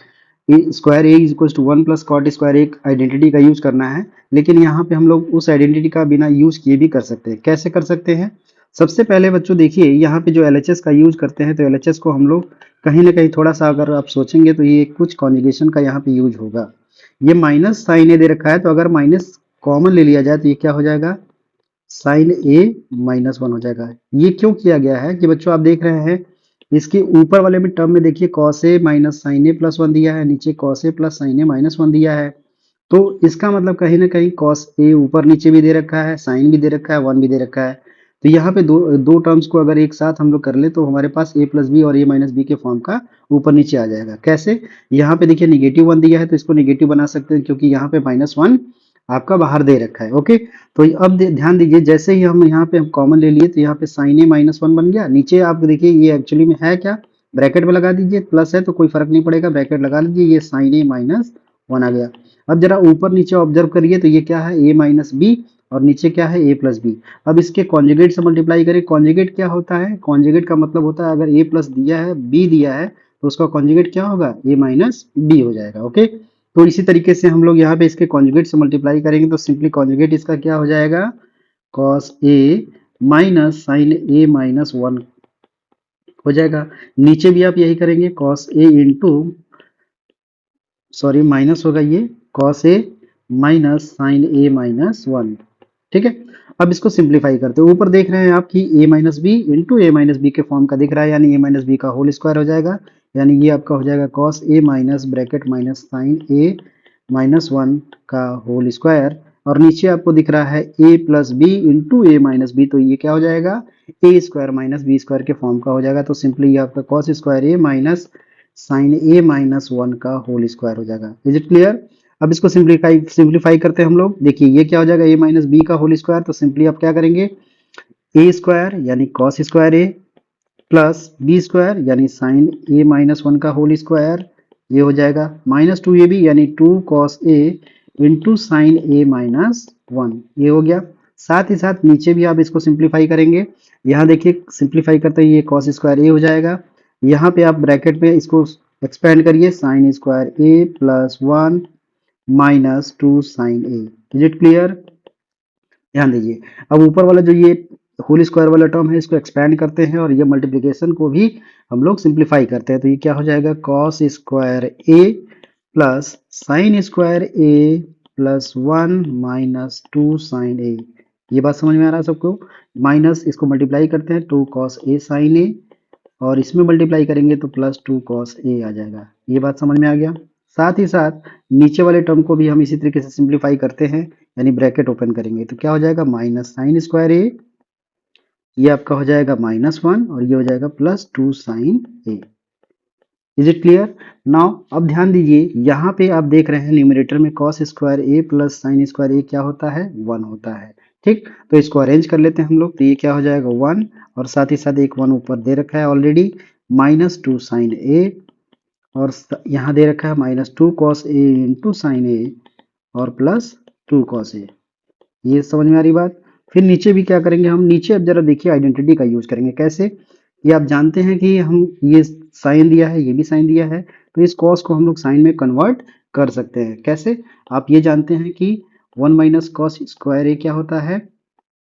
square A is equal to 1 plus cot square एक आइडेंटिटी का यूज करना है, लेकिन यहाँ पे हम लोग उस आइडेंटिटी का बिना यूज किए भी कर सकते हैं। कैसे कर सकते हैं, सबसे पहले बच्चों देखिए, यहाँ पे जो एलएचएस का यूज करते हैं, तो एलएचएस को हम लोग कहीं ना कहीं थोड़ा सा अगर आप सोचेंगे, तो ये कुछ कॉन्जुगेशन का यहाँ पे यूज होगा। ये माइनस साइन ए दे रखा है, तो अगर माइनस कॉमन ले लिया जाए, तो ये क्या हो जाएगा, साइन ए माइनस 1 हो जाएगा। ये क्यों किया गया है कि बच्चों आप देख रहे हैं, इसके ऊपर वाले में टर्म में देखिए cos A minus sine A plus 1 दिया है, नीचे cos A plus sine A minus 1 दिया है। तो इसका मतलब कहीं ना कहीं कॉस ए ऊपर नीचे भी दे रखा है, साइन भी दे रखा है, 1 भी दे रखा है। तो यहाँ पे दो टर्म्स को अगर एक साथ हम लोग कर ले, तो हमारे पास ए प्लस बी और ए माइनस बी के फॉर्म का ऊपर नीचे आ जाएगा। कैसे, यहाँ पे देखिए नेगेटिव 1 दिया है, तो इसको नेगेटिव बना सकते हैं, क्योंकि यहाँ पे माइनस 1 आपका बाहर दे रखा है। ओके, तो अब ध्यान दीजिए, जैसे ही हम यहाँ पे कॉमन ले लिए, तो यहाँ पे साइन ए माइनस 1 बन गया। नीचे आप देखिए ये एक्चुअली में है क्या, ब्रैकेट में लगा दीजिए, प्लस है तो कोई फर्क नहीं पड़ेगा, ब्रैकेट लगा लीजिए, ये साइन ए माइनस 1 आ गया। अब जरा ऊपर नीचे ऑब्जर्व करिए तो ये क्या है, a माइनस बी, और नीचे क्या है, a प्लस बी। अब इसके कॉन्जुगेट से मल्टीप्लाई करें। कॉन्जुगेट क्या होता है, कॉन्जुगेट का मतलब होता है अगर a प्लस दिया है, b दिया है, तो उसका कॉन्जुगेट क्या होगा, a माइनस बी हो जाएगा। ओके, तो इसी तरीके से हम लोग यहाँ पे इसके कॉन्जुगेट से मल्टीप्लाई करेंगे तो सिंपली कॉन्जुगेट इसका क्या हो जाएगा, cos a minus sine a minus 1 हो जाएगा। नीचे भी आप यही करेंगे, cos a into, sorry minus होगा ये, cos a minus sine a minus 1। ठीक है, अब इसको सिंप्लीफाई करते हैं। ऊपर देख रहे हैं आप कि a minus B into A minus B के फॉर्म का दिख रहा है, यानी a माइनस बी का होल स्क्वायर हो जाएगा, यानी ये आपका हो जाएगा cos a minus bracket minus sine a minus 1 का होल स्क्वायर, और नीचे आपको दिख रहा है a plus B into A minus B, तो ये क्या हो जाएगा, A square minus B square के फॉर्म का हो जाएगा। तो सिंपली ये आपका cos square a minus sine a minus 1 का होल स्क्वायर हो जाएगा। Is it clear? अब इसको सिंप्लीफाई करते हैं हम लोग। देखिए ये क्या हो जाएगा, a माइनस बी का होल स्क्वायर, तो सिंपली आप क्या करेंगे, ए स्क्वायर यानी cos square A plus B square यानी साइन ए माइनस 1 का होल स्क्वायर, ये हो जाएगा माइनस 2ab यानी 2 cos A into sine A minus 1, ये हो गया। साथ ही साथ नीचे भी आप इसको सिंप्लीफाई करेंगे। यहाँ देखिए सिंप्लीफाई करते ही ये कॉस स्क्वायर ए हो जाएगा। यहाँ पे आप ब्रैकेट में इसको एक्सपेंड करिए, sine square A plus 1 minus 2 sine A. Is it clear? ध्यान दीजिए, अब ऊपर वाला जो ये होल स्क्वायर वाला टर्म है इसको एक्सपेंड करते हैं और ये मल्टीप्लिकेशन को भी हम लोग सिंप्लीफाई करते हैं। तो ये क्या हो जाएगा, cos square A plus sine square A plus 1 minus 2 sine ए। ये बात समझ में आ रहा है सबको? माइनस इसको मल्टीप्लाई करते हैं, 2 कॉस ए साइन ए, और इसमें मल्टीप्लाई करेंगे तो प्लस 2 कॉस ए आ जाएगा। ये बात समझ में आ गया? साथ ही साथ नीचे वाले टर्म को भी हम इसी तरीके से सिंप्लीफाई करते हैं, यानी ब्रैकेट ओपन करेंगे तो क्या हो जाएगा, माइनस साइन स्क्वायर ए, ये आपका हो जाएगा -1, और ये हो जाएगा plus 2 sine A. Is it clear? Now अब ध्यान दीजिए, यहाँ पे आप देख रहे हैं न्यूमरेटर में cos square A plus sine square A क्या होता है, 1 होता है। ठीक, तो इसको अरेंज कर लेते हैं हम लोग। तो ये क्या हो जाएगा 1, और साथ ही साथ एक 1 ऊपर दे रखा है ऑलरेडी, माइनस 2 साइन ए, और यहाँ दे रखा है minus 2 cos A into sine ए, और प्लस 2 कॉस ए। ये समझ में आ रही बात? फिर नीचे भी क्या करेंगे हम, नीचे अब जरा देखिए आइडेंटिटी का यूज करेंगे। कैसे? ये आप जानते हैं कि हम ये साइन दिया है, ये भी साइन दिया है, तो इस कॉस को हम लोग साइन में कन्वर्ट कर सकते हैं। कैसे? आप ये जानते हैं कि 1 माइनस कॉस स्क्वायर ए क्या होता है,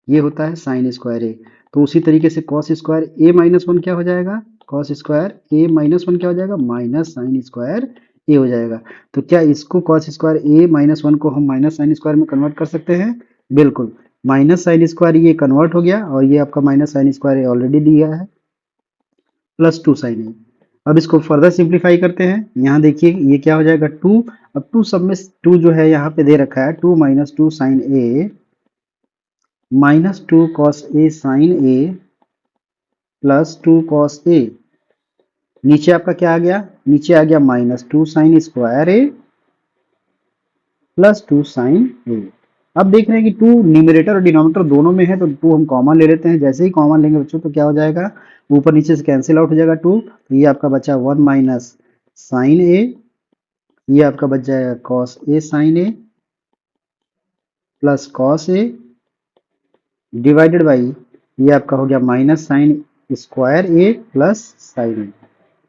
ये होता है साइन स्क्वायर ए। तो उसी तरीके से कॉस स्क्वायर ए माइनस 1 क्या हो जाएगा, कॉस स्क्वायर ए माइनस 1 क्या हो जाएगा, माइनस साइन स्क्वायर ए हो जाएगा। तो क्या इसको कॉस स्क्वायर ए माइनस 1 को हम माइनस साइन स्क्वायर में कन्वर्ट कर सकते हैं? बिल्कुल, माइनस साइन स्क्वायर ये कन्वर्ट हो गया, और ये आपका माइनस साइन स्क्वायर ऑलरेडी दिया है, प्लस 2 साइन ए। अब इसको फर्दर सिंप्लीफाई करते हैं। यहाँ देखिए ये क्या हो जाएगा 2, अब 2 सब में 2 जो है यहाँ पे दे रखा है, 2 minus 2 sine A minus 2 cos A sine A plus 2 cos A. नीचे आपका क्या आ गया, नीचे आ गया minus 2 sign square A plus 2 sine ए। अब देख रहे हैं कि 2 न्यूमरेटर और डिनोमिनेटर दोनों में है, तो 2 हम कॉमन ले लेते हैं। जैसे ही कॉमन लेंगे बच्चों तो क्या हो जाएगा, ऊपर नीचे से कैंसिल आउट हो जाएगा 2, तो ये आपका बचा 1 माइनस साइन ए, ये आपका बच जाएगा cos A sine A plus cos A divided by, ये आपका हो गया minus sine square A plus sine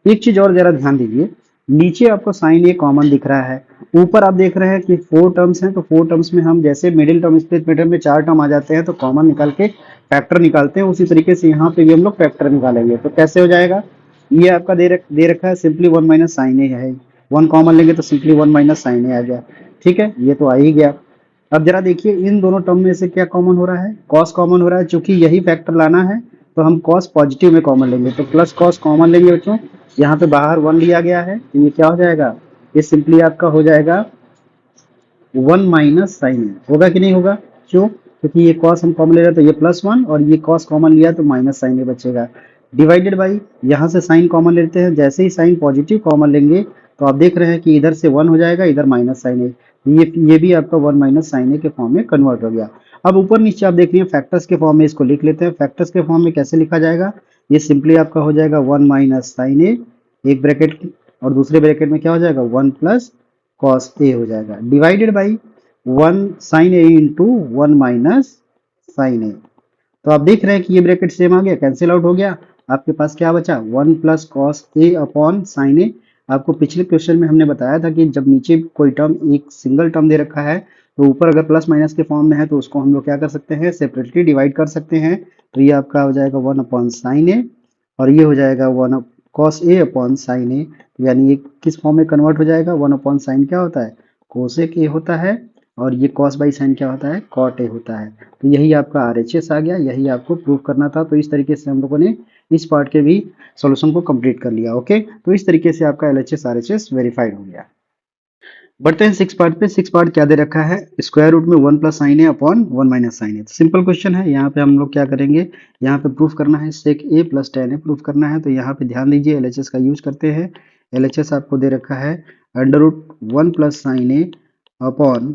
A. एक चीज और जरा ध्यान दीजिए, नीचे आपको साइन ए कॉमन दिख रहा है, ऊपर आप देख रहे हैं कि 4 टर्म्स हैं, तो 4 टर्म्स में हम जैसे मिडिल टर्म स्प्लिट मेथड में 4 टर्म आ जाते हैं तो कॉमन निकाल के फैक्टर निकालते हैं, उसी तरीके से यहाँ पे भी हम लोग फैक्टर निकालेंगे। तो कैसे हो जाएगा, ये आपका दे रखा है सिंपली 1 माइनस साइन ए है, 1 कॉमन लेंगे तो सिंपली 1 माइनस साइन ए आ गया। ठीक है, ये तो आ ही गया। अब जरा देखिए इन दोनों टर्म में से क्या कॉमन हो रहा है, कॉस कॉमन हो रहा है, चूंकि यही फैक्टर लाना है तो हम कॉस पॉजिटिव में कॉमन लेंगे, तो प्लस कॉस कॉमन लेंगे बच्चों। यहाँ पे बाहर 1 लिया गया है, तो ये क्या हो जाएगा, ये सिंपली आपका हो जाएगा 1 माइनस साइन ए। होगा कि नहीं होगा? क्यों? क्योंकि ये कॉस हम कॉमन ले रहे हैं तो ये +1, और ये कॉस कॉमन लिया तो माइनस साइन ए बचेगा, डिवाइडेड बाई, यहाँ से साइन कॉमन लेते हैं, जैसे ही साइन पॉजिटिव कॉमन लेंगे तो आप देख रहे हैं कि इधर से 1 हो जाएगा, इधर माइनस साइन ए, ये भी आपका 1 माइनस साइन ए के फॉर्म में कन्वर्ट हो गया। अब ऊपर नीचे आप देख रहे हैं फैक्टर्स के फॉर्म में इसको लिख लेते हैं। फैक्टर्स के फॉर्म में कैसे लिखा जाएगा, ये सिंपली आपका हो जाएगा 1 माइनस साइन ए, एक ब्रैकेट और दूसरे ब्रैकेट में क्या हो जाएगा 1 प्लस कॉस ए हो जाएगा, divided by 1 sine A into 1 minus sine A. तो आप देख रहे हैं कि ये ब्रैकेट सेम आ गया, कैंसिल आउट हो गया। आपके पास क्या बचा, 1 plus cos A upon sine ए। आपको पिछले क्वेश्चन में हमने बताया था कि जब नीचे कोई टर्म एक सिंगल टर्म दे रखा है तो ऊपर अगर प्लस माइनस के फॉर्म में है तो उसको हम लोग क्या कर सकते हैं, सेपरेटली डिवाइड कर सकते हैं। तो ये आपका हो जाएगा 1 अपॉन साइन ए और ये हो जाएगा 1 cos A upon sine A. यानी ये किस फॉर्म में कन्वर्ट हो जाएगा, 1 अपॉन साइन क्या होता है, कोसेक ए होता है, और ये कॉस बाई साइन क्या होता है, कॉट ए होता है। तो यही आपका आरएचएस आ गया, यही आपको प्रूव करना था। तो इस तरीके से हम लोगों ने इस पार्ट के भी सॉल्यूशन को कंप्लीट कर लिया। ओके, तो इस तरीके से आपका एलएचएस आरएचएस वेरीफाइड हो गया। बढ़ते हैं सिक्स पार्ट पे। सिक्स पार्ट क्या दे रखा है, स्क्वायर रूट में 1 plus sine A upon 1 minus sine A. Simple question है, यहाँ पे हम लोग क्या करेंगे, यहाँ पे प्रूफ करना है सेक ए प्लस टेन ए प्रूफ करना है। तो यहाँ पे ध्यान दीजिए, एलएचएस का यूज करते हैं। एलएचएस आपको दे रखा है under root 1 plus sine A upon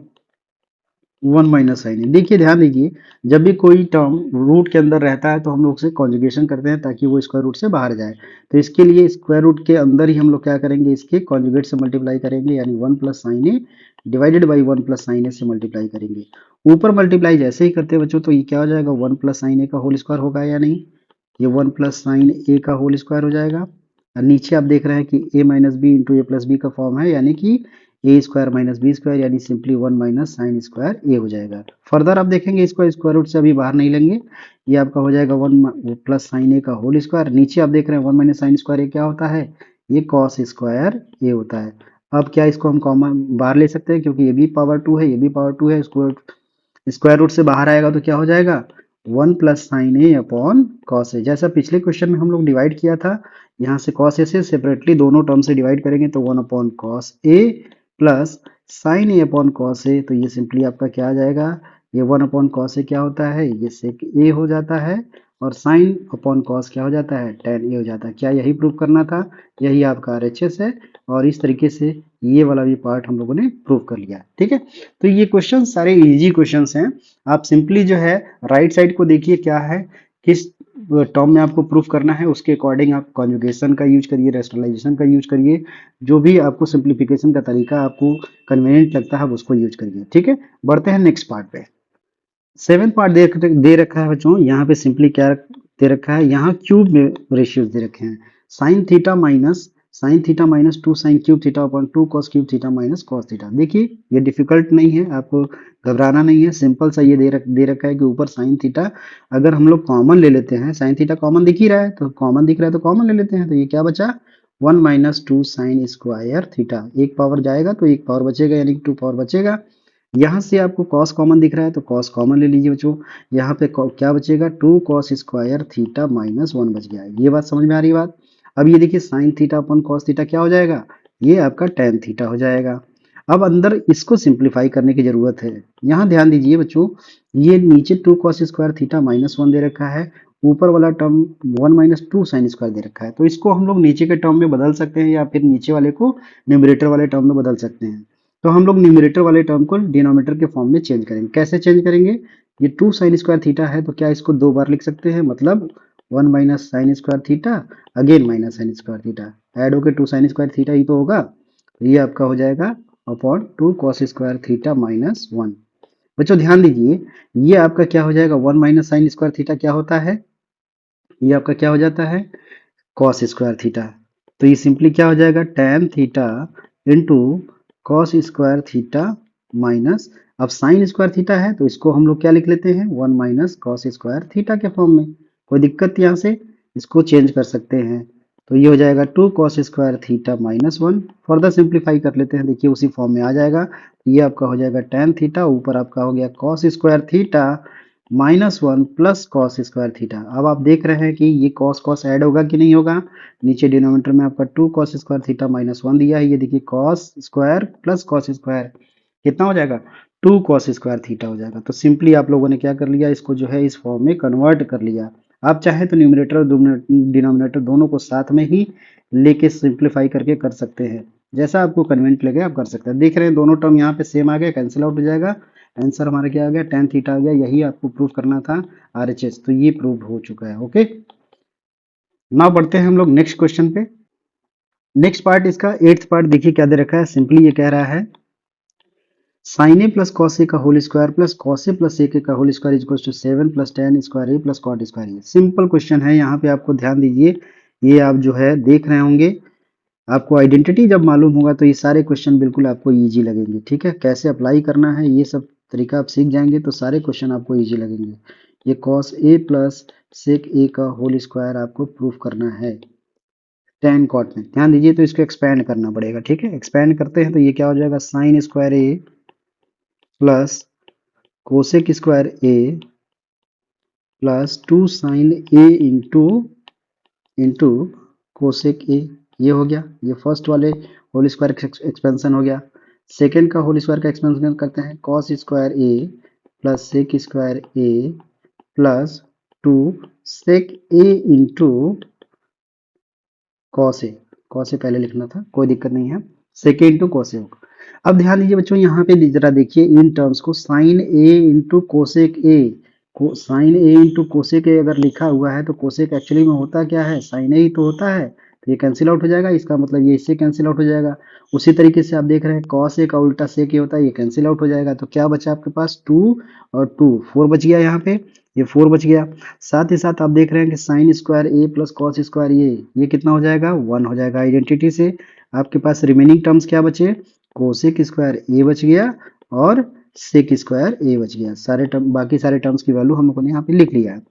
1 minus sine ए। देखिए ध्यान दीजिए, जब भी कोई टर्म रूट के अंदर रहता है तो हम लोग उसे कॉन्जुगेशन करते हैं ताकि वो स्क्वायर रूट से बाहर जाए। तो इसके लिए स्क्वायर रूट के अंदर ही हम लोग क्या करेंगे, इसके कॉन्जुगेट से मल्टीप्लाई करेंगे, यानी 1 plus sine A divided by 1 plus sine A से मल्टीप्लाई करेंगे। ऊपर मल्टीप्लाई जैसे ही करते हैं बच्चों तो ये क्या हो जाएगा, 1 प्लस साइन ए का होल स्क्वायर होगा या नहीं, ये 1 प्लस साइन ए का होल स्क्वायर हो जाएगा। और नीचे आप देख रहे हैं कि ए माइनस बी इंटू ए प्लस बी का फॉर्म है, यानी कि A square minus B square, यानी simply 1 minus sine square A हो जाएगा। फर्दर आप देखेंगे इसको स्क्वायर रूट से अभी बाहर नहीं लेंगे, ये आपका हो जाएगा 1 प्लस साइन ए का होल स्क्वायर। नीचे आप देख रहे हैं 1 माइनस साइन स्क्वायर ए क्या होता है, ये कॉस स्क्वायर ए होता है। अब क्या इसको हम कॉमन बाहर ले सकते हैं, क्योंकि ये भी पावर 2 है, ये भी पावर 2 है, स्क्वायर रूट से बाहर आएगा तो क्या हो जाएगा, 1 plus sine A upon cos ए। जैसा पिछले क्वेश्चन में हम लोग डिवाइड किया था, यहाँ से कॉस ए से सेपरेटली दोनों टर्म से डिवाइड करेंगे तो 1 upon cos A plus sine A upon cos A. तो ये सिंपली आपका क्या आ जाएगा, ये 1 अपॉन कॉस ए क्या होता है, ये सेक ए हो जाता है, और साइन अपॉन कॉस क्या हो जाता है, टेन ए हो जाता है। क्या यही प्रूव करना था, यही आपका आरएचएस है। और इस तरीके से ये वाला भी पार्ट हम लोगों ने प्रूव कर लिया। ठीक है, तो ये क्वेश्चन सारे इजी क्वेश्चंस हैं। आप सिंपली जो है राइट साइड को देखिए क्या है, किस टर्म में आपको प्रूफ करना है, उसके अकॉर्डिंग आप कॉन्जुगेशन का यूज करिए, रेशनलाइजेशन का यूज करिए, जो भी आपको सिंप्लीफिकेशन का तरीका आपको कन्वीनियंट लगता है उसको यूज करिए। ठीक है, बढ़ते हैं नेक्स्ट पार्ट पे। सेवन पार्ट दे रखा है बच्चों, यहाँ पे सिंपली क्या दे रखा है, यहाँ क्यूब में रेशियोज दे रखे हैं। Sign theta minus 2 sine cube theta upon 2 cos cube theta minus cos theta. देखिए ये डिफिकल्ट नहीं है, आपको घबराना नहीं है, सिंपल सा ये दे रखा है कि ऊपर साइन थीटा अगर हम लोग कॉमन ले लेते हैं, साइन थीटा कॉमन दिख ही रहा है तो कॉमन दिख रहा है तो कॉमन ले लेते हैं। तो ये क्या बचा, 1 माइनस 2 साइन स्क्वायर थीटा, एक पावर जाएगा तो एक पावर बचेगा, यानी कि 2 पावर बचेगा। यहाँ से आपको कॉस कॉमन दिख रहा है तो कॉस कॉमन ले लीजिए बच्चों। यहाँ पे क्या बचेगा, 2 कॉस स्क्वायर थीटा माइनस 1 बच गया। ये बात समझ में आ रही है बात। अब ये देखिए साइन थीटा अपन कॉस थीटा क्या हो जाएगा, ये आपका टेन थीटा हो जाएगा। अब अंदर इसको सिंप्लीफाई करने की जरूरत है। यहाँ ध्यान दीजिए बच्चों, ये नीचे 2 कॉस स्क्वायर थीटा माइनस 1 दे रखा है, ऊपर वाला टर्म 1 माइनस 2 साइन स्क्वायर दे रखा है। तो इसको हम लोग नीचे के टर्म में बदल सकते हैं या फिर नीचे वाले को न्यूमरेटर वाले टर्म में बदल सकते हैं। तो हम लोग न्यूमरेटर वाले टर्म को डिनोमिनेटर के फॉर्म में चेंज करेंगे। कैसे चेंज करेंगे, ये 2 साइन स्क्वायर थीटा है तो क्या इसको 2 बार लिख सकते हैं, मतलब 1 minus sine square theta again minus sine square theta, add होकर 2 साइन स्क्वायर थीटा ही तो होगा। तो ये आपका हो जाएगा upon 2 cos square theta minus 1। बच्चों ध्यान दीजिए, ये आपका क्या हो जाएगा, 1 माइनस साइन स्क्वायर थीटा क्या होता है, ये आपका क्या हो जाता है, कॉस स्क्वायर थीटा। तो ये सिंपली क्या हो जाएगा, tan theta into cos square theta minus, अब साइन स्क्वायर थीटा है तो इसको हम लोग क्या लिख लेते हैं, 1 माइनस कॉस स्क्वायर थीटा के फॉर्म में। कोई दिक्कत यहाँ से, इसको चेंज कर सकते हैं। तो ये हो जाएगा 2 cos square theta minus 1। Further simplify कर लेते हैं, देखिए उसी फॉर्म में आ जाएगा। ये आपका हो जाएगा टेन थीटा, ऊपर आपका हो गया cos square theta minus 1 plus cos square theta. अब आप देख रहे हैं कि ये कॉस कॉस ऐड होगा कि नहीं होगा, नीचे डिनोमिनेटर में आपका 2 कॉस स्क्वायर थीटा माइनस 1 दिया है, ये देखिए cos square plus cos square कितना हो जाएगा, 2 कॉस स्क्वायर थीटा हो जाएगा। तो सिंपली आप लोगों ने क्या कर लिया, इसको जो है इस फॉर्म में कन्वर्ट कर लिया। आप चाहे तो न्यूमरेटर और डिनोमिनेटर दोनों को साथ में ही लेके सिंप्लीफाई करके कर सकते हैं, जैसा आपको कन्वीनियंट लगे आप कर सकते हैं। देख रहे हैं दोनों टर्म यहाँ पे सेम आ गया, कैंसिल आउट हो जाएगा, आंसर हमारा क्या आ गया, टेन थीटा आ गया। यही आपको प्रूव करना था आरएचएस, तो ये प्रूव हो चुका है। ओके, नाउ बढ़ते हैं हम लोग नेक्स्ट क्वेश्चन पे। नेक्स्ट पार्ट इसका 8th पार्ट देखिए क्या दे रखा है। सिंपली ये कह रहा है sine A plus cos A का whole square plus cos A plus sec A का whole square equal to 7 plus tan square A plus cot square A. Simple question है, यहाँ पे आपको ध्यान दीजिए, ये आप जो है देख रहे होंगे, आपको आइडेंटिटी जब मालूम होगा तो ये सारे क्वेश्चन बिल्कुल आपको इजी लगेंगे। ठीक है, कैसे अप्लाई करना है ये सब तरीका आप सीख जाएंगे तो सारे क्वेश्चन आपको इजी लगेंगे। ये cos A plus sec A का होल स्क्वायर आपको प्रूफ करना है टेन कॉट में। ध्यान दीजिए, तो इसको एक्सपेंड करना पड़ेगा। ठीक है, एक्सपेंड करते हैं तो ये क्या हो जाएगा, sign square A plus cosec square A plus 2 sine A into cosec A. ये हो गया, ये फर्स्ट वाले होल स्क्वायर एक्सपेंशन हो गया। सेकेंड का होल स्क्वायर का एक्सपेंशन करते हैं, cos square A plus sec square A plus 2 sec A into cos A. Cos ए पहले लिखना था, कोई दिक्कत नहीं है, सेक ए इंटू कॉस ए होगा। अब ध्यान दीजिए बच्चों, यहाँ पे जरा देखिए इन टर्म्स को, sine A into cosec A को, sine A into cosec A अगर लिखा हुआ है तो कोसेक एक्चुअली में होता क्या है, साइन ए ही तो होता है, तो ये कैंसिल आउट हो जाएगा, इसका मतलब ये इससे कैंसिल आउट हो जाएगा। उसी तरीके से आप देख रहे हैं कॉस ए का उल्टा सेक ए होता है, ये कैंसिल आउट हो जाएगा। तो क्या बचा आपके पास, 2 और 2 4 बच गया, यहाँ पे ये 4 बच गया। साथ ही साथ आप देख रहे हैं कि sign square A plus cos square ये कितना हो जाएगा, 1 हो जाएगा। आइडेंटिटी से आपके पास रिमेनिंग टर्म्स क्या बचे, कोसेक स्क्वायर ए बच गया और सेक स्क्वायर ए बच गया। सारे टर्म, बाकी सारे टर्म्स की वैल्यू हम लोगों ने यहाँ पे लिख लिया है।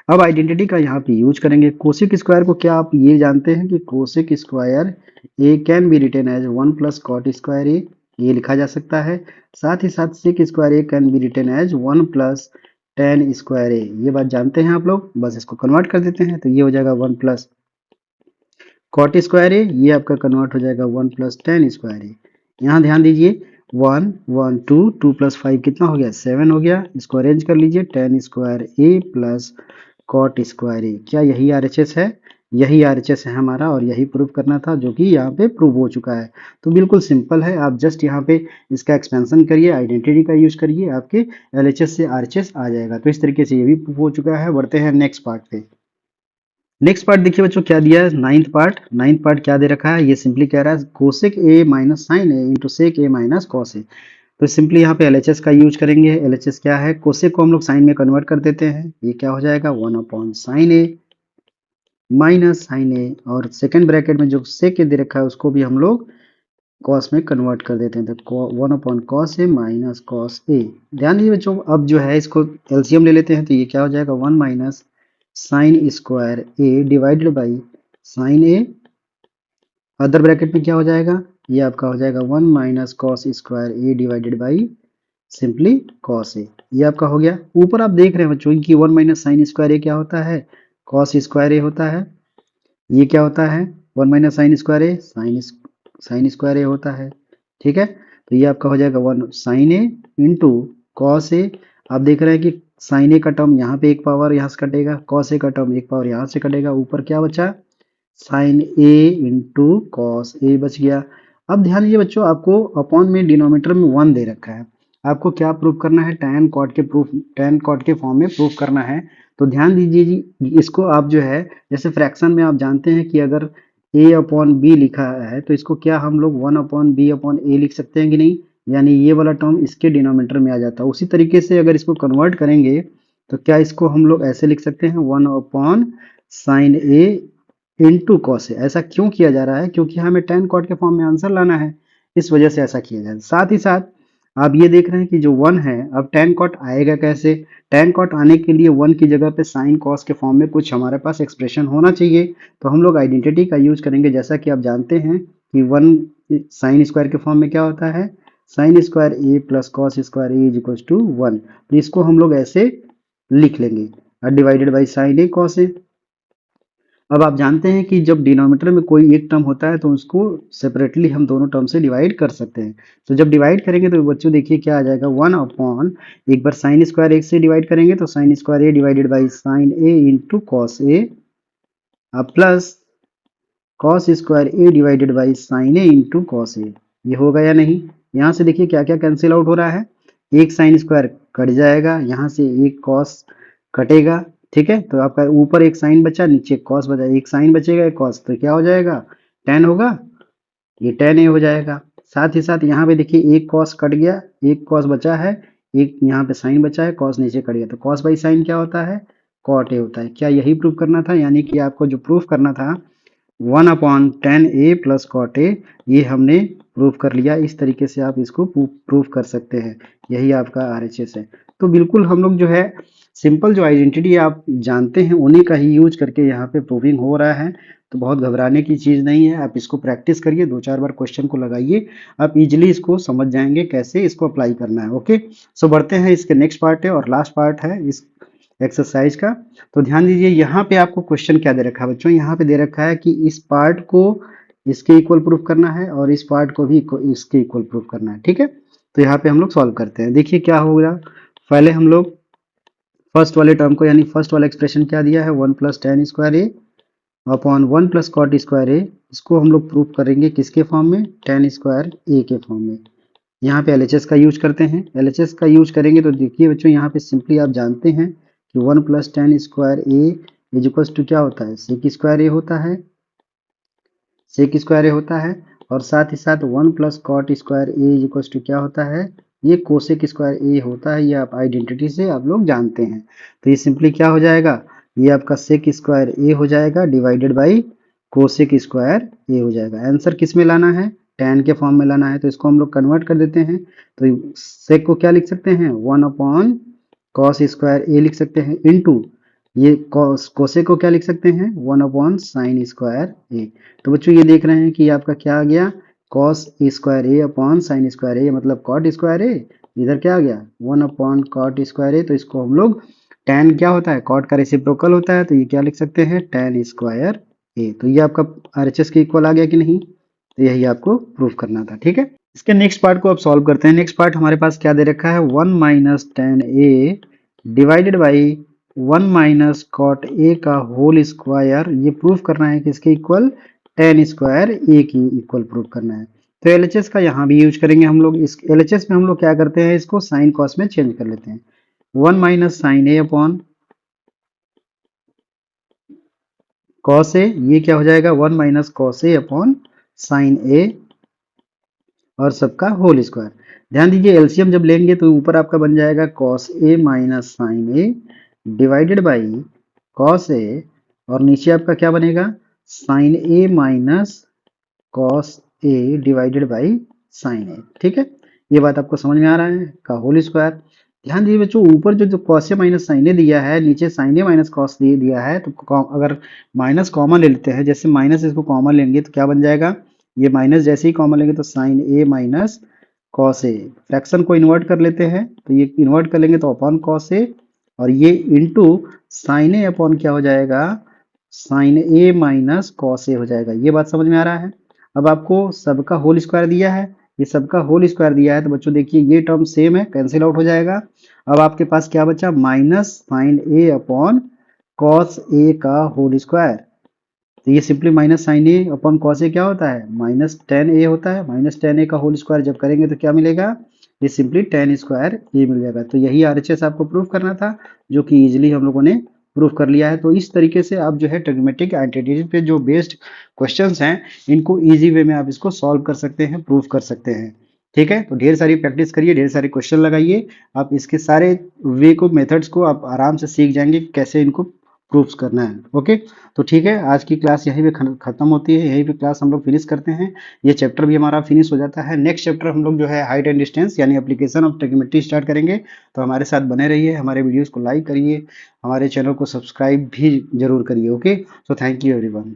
अब आइडेंटिटी का यहाँ पे यूज करेंगे। कोसेक स्क्वायर को क्या आप ये जानते हैं कि cosec square A can be written as 1 plus cot square A, ये लिखा जा सकता है। साथ ही साथ sec square A can be written as 1 plus tan square A, ये बात जानते हैं आप लोग, बस इसको कन्वर्ट कर देते हैं तो ये हो जाएगा 1 प्लस कॉट स्क्वायर ए, ये आपका कन्वर्ट हो जाएगा 1 प्लस टेन स्क्वायर ए। यहाँ ध्यान दीजिए 1 1 2 2 प्लस 5 कितना हो गया, 7 हो गया। इसको अरेंज कर लीजिए, ten square A plus cot square A. क्या यही आरएचएस है, यही आरएचएस है हमारा, और यही प्रूव करना था जो कि यहाँ पे प्रूव हो चुका है। तो बिल्कुल सिंपल है, आप जस्ट यहाँ पे इसका एक्सपेंशन करिए, आइडेंटिटी का यूज करिए, आपके एलएचएस से आरएचएस आ जाएगा। तो इस तरीके से ये भी प्रूव हो चुका है। बढ़ते हैं नेक्स्ट पार्ट पे। नेक्स्ट पार्ट देखिए बच्चों क्या दिया है, नाइन्थ पार्ट क्या दे रखा है, ये सिंपली कह रहा है cosec A minus sine A into sec A minus cos A. तो सिंपली यहाँ पे एलएचएस का यूज करेंगे। एलएचएस क्या है, कोसेक को हम लोग साइन में कन्वर्ट कर देते हैं, ये क्या हो जाएगा 1 अपॉन साइन ए माइनस साइन ए, और सेकेंड ब्रैकेट में जो सेक ए दे रखा है उसको भी हम लोग कॉस में कन्वर्ट कर देते हैं, तो 1 अपॉन कॉस ए माइनस कॉस ए। ध्यान दीजिए बच्चों, अब जो है इसको एलसीएम ले लेते हैं तो ये क्या हो जाएगा 1 minus sine square A divided by sine A, other bracket में क्या हो जाएगा, ये आपका हो जाएगा 1 minus cos square A divided by simply cos A. ये आपका हो गया। ऊपर आप देख रहे हैं बच्चों कि 1 माइनस साइन स्क्वायर ए क्या होता है, कॉस स्क्वायर ए होता है। ये क्या होता है, 1 माइनस साइन स्क्वायर ए साइन स्क्वायर ए होता है। ठीक है, तो ये आपका हो जाएगा 1 साइन ए इंटू कॉस ए। आप देख रहे हैं कि साइन ए का टर्म यहाँ पे एक पावर यहाँ से कटेगा, कॉस ए का टर्म एक पावर यहाँ से कटेगा, ऊपर क्या बचा, साइन ए इंटू कॉस ए बच गया। अब ध्यान दीजिए बच्चों, आपको अपॉन में डिनोमिनेटर में 1 दे रखा है, आपको क्या प्रूफ करना है, टैन कॉट के फॉर्म में प्रूफ करना है। तो ध्यान दीजिए जी, इसको आप जो है जैसे फ्रैक्शन में आप जानते हैं कि अगर a अपॉन बी लिखा है तो इसको क्या हम लोग 1 अपॉन बी अपॉन ए लिख सकते हैं कि नहीं, यानी ये वाला टर्म इसके डिनोमिनेटर में आ जाता है। उसी तरीके से अगर इसको कन्वर्ट करेंगे तो क्या इसको हम लोग ऐसे लिख सकते हैं 1 upon sine A into cos ए। ऐसा क्यों किया जा रहा है, क्योंकि हमें tan कॉट के फॉर्म में आंसर लाना है, इस वजह से ऐसा किया जाए। साथ ही साथ आप ये देख रहे हैं कि जो 1 है, अब tan कॉट आएगा कैसे, tan कॉट आने के लिए 1 की जगह पे साइन कॉस के फॉर्म में कुछ हमारे पास एक्सप्रेशन होना चाहिए। तो हम लोग आइडेंटिटी का यूज करेंगे। जैसा कि आप जानते हैं कि 1 साइन स्क्वायर के फॉर्म में क्या होता है, sign square A plus cos square A is equal to 1। तो इसको हम लोग ऐसे लिख लेंगे, divided by sine A cos A. अब आप जानते हैं कि जब डिनोमिनेटर में कोई एक टर्म होता है तो उसको सेपरेटली हम दोनों टर्म से डिवाइड कर सकते हैं। तो जब डिवाइड करेंगे तो बच्चों देखिए क्या आ जाएगा, 1 अपॉन, एक बार साइन स्क्वायर एक से डिवाइड करेंगे तो sine square A divided by sine A into cos A, अब plus cos square A divided by sine A into cos A. ये होगा या नहीं, यहाँ से देखिए क्या क्या कैंसिल आउट हो रहा है, एक साइन स्क्वायर कट जाएगा, यहाँ से एक कॉस कटेगा। ठीक है, तो आपका ऊपर एक साइन बचा, नीचे कॉस बचा, एक साइन बचेगा एक कॉस, तो क्या हो जाएगा, tan होगा। ये tan a हो जाएगा। साथ ही साथ यहाँ पे देखिए एक cos कट गया, एक cos बचा है, एक यहाँ पे sin बचा है, cos नीचे कट गया, तो cos बाई sin क्या होता है, cot a होता है। क्या यही प्रूफ करना था? यानी कि आपको जो प्रूफ करना था 1/tan a प्लस कॉट ए, ये हमने प्रूफ कर लिया। इस तरीके से आप इसको प्रूफ कर सकते हैं। यही आपका RHS है। तो बिल्कुल हम लोग जो है सिंपल जो आइडेंटिटी आप जानते हैं उन्हीं का ही यूज करके यहाँ पे प्रूविंग हो रहा है। तो बहुत घबराने की चीज़ नहीं है। आप इसको प्रैक्टिस करिए, 2-4 बार क्वेश्चन को लगाइए, आप इजिली इसको समझ जाएंगे कैसे इसको अप्लाई करना है। ओके, सो बढ़ते हैं, इसके नेक्स्ट पार्ट है और लास्ट पार्ट है इस एक्सरसाइज का। तो ध्यान दीजिए, यहाँ पे आपको क्वेश्चन क्या दे रखा है बच्चों, यहाँ पे दे रखा है कि इस पार्ट को इसके इक्वल प्रूफ करना है और इस पार्ट को भी इसके इक्वल प्रूफ करना है। ठीक है, तो यहाँ पे हम लोग सॉल्व करते हैं। देखिए क्या होगा, पहले हम लोग फर्स्ट वाले टर्म को, यानी फर्स्ट वाला एक्सप्रेशन क्या दिया है, 1+tan² a upon 1+cot² a, इसको हम लोग प्रूफ करेंगे किसके फॉर्म में, tan² a के फॉर्म में। यहाँ पे LHS का यूज करते हैं। LHS का यूज करेंगे तो देखिए बच्चों, यहाँ पे सिंपली आप जानते हैं कि 1+tan² a is equals to क्या होता है, sec² a होता है, sec² a होता है। और साथ ही साथ 1+cot² a is equals to क्या होता है, ये cosec² a होता है। ये आप आइडेंटिटी से आप लोग जानते हैं। तो ये सिंपली क्या हो जाएगा, ये आपका sec² a हो जाएगा डिवाइडेड बाई cosec² a हो जाएगा। आंसर किस में लाना है, tan के फॉर्म में लाना है, तो इसको हम लोग कन्वर्ट कर देते हैं। तो sec को क्या लिख सकते हैं, 1/cos² a लिख सकते हैं, इनटू ये कोसेक को क्या लिख सकते हैं, 1/sin² a। तो बच्चों ये देख रहे हैं कि आपका क्या आ गया, cos² a upon sin² a, मतलब cot² a, इधर क्या आ गया 1/cot² a। तो इसको हम लोग tan क्या होता है, cot का रेसिप्रोकल होता है, तो ये क्या लिख सकते हैं, tan² a। तो ये आपका RHS के इक्वल आ गया कि नहीं, तो यही आपको प्रूफ करना था। ठीक है, इसके नेक्स्ट पार्ट को आप सॉल्व करते हैं। नेक्स्ट पार्ट हमारे पास क्या दे रखा है, 1 - tan a divided by 1 - cot a का होल स्क्वायर। ये प्रूफ करना है कि इसके इक्वल tan² a की इक्वल प्रूफ करना है। तो LHS का यहाँ भी यूज करेंगे हम लोग। इस LHS में हम लोग क्या करते हैं, इसको साइन कॉस में चेंज कर लेते हैं। 1 - sin a upon cos a, ये क्या हो जाएगा 1 - cos a upon sin a और सबका होल स्क्वायर। ध्यान दीजिए एलसीएम जब लेंगे तो ऊपर आपका बन जाएगा cos a minus sine A divided by cos a, और नीचे आपका क्या बनेगा, sin a minus cos a divided by sin a। ठीक है, ये बात आपको समझ में आ रहा है, का होल स्क्वायर। ध्यान दीजिए बच्चों, ऊपर जो cos a minus sin a दिया है, नीचे sin a minus cos a दिया है, तो अगर माइनस कॉमन ले लेते हैं, जैसे माइनस इसको कॉमन लेंगे तो क्या बन जाएगा, ये माइनस जैसे ही कॉमन लेंगे तो sin a minus cos a। Fraction को इन्वर्ट कर लेते हैं, तो ये इन्वर्ट कर लेंगे तो अपॉन cos a, और ये इंटू sin a अपॉन क्या हो जाएगा, sin a minus cos a हो जाएगा। ये बात समझ में आ रहा है। अब आपको सबका होल स्क्वायर दिया है, ये सबका होल स्क्वायर दिया है, तो बच्चों देखिए ये टर्म सेम है, कैंसिल आउट हो जाएगा। अब आपके पास क्या बचा, minus sine A upon cos a का होल स्क्वायर। तो ये simply minus sine A upon cos A क्या होता है, -tan a होता है। -tan a का होल स्क्वायर जब करेंगे तो क्या मिलेगा, ये सिंपली tan² a मिल जाएगा। तो यही RHS आपको प्रूफ करना था, जो कि इजीली हम लोगों ने प्रूफ कर लिया है। तो इस तरीके से आप जो है ट्रिग्नोमेट्रिक आइडेंटिटी पे जो बेस्ड क्वेश्चंस हैं, इनको इजी वे में आप इसको सॉल्व कर सकते हैं, प्रूफ कर सकते हैं। ठीक है, तो ढेर सारी प्रैक्टिस करिए, ढेर सारे क्वेश्चन लगाइए, आप इसके सारे वे को, मेथड्स को आप आराम से सीख जाएंगे कैसे इनको प्रूफ करना है। ओके, तो ठीक है, आज की क्लास यहीं पे खत्म होती है, यहीं पे क्लास हम लोग फिनिश करते हैं। ये चैप्टर भी हमारा फिनिश हो जाता है। नेक्स्ट चैप्टर हम लोग जो है हाइट एंड डिस्टेंस यानी एप्लीकेशन ऑफ ट्रिग्नोमेट्री स्टार्ट करेंगे। तो हमारे साथ बने रहिए, हमारे वीडियोस को लाइक करिए, हमारे चैनल को सब्सक्राइब भी जरूर करिए। Okay, so thank you everyone.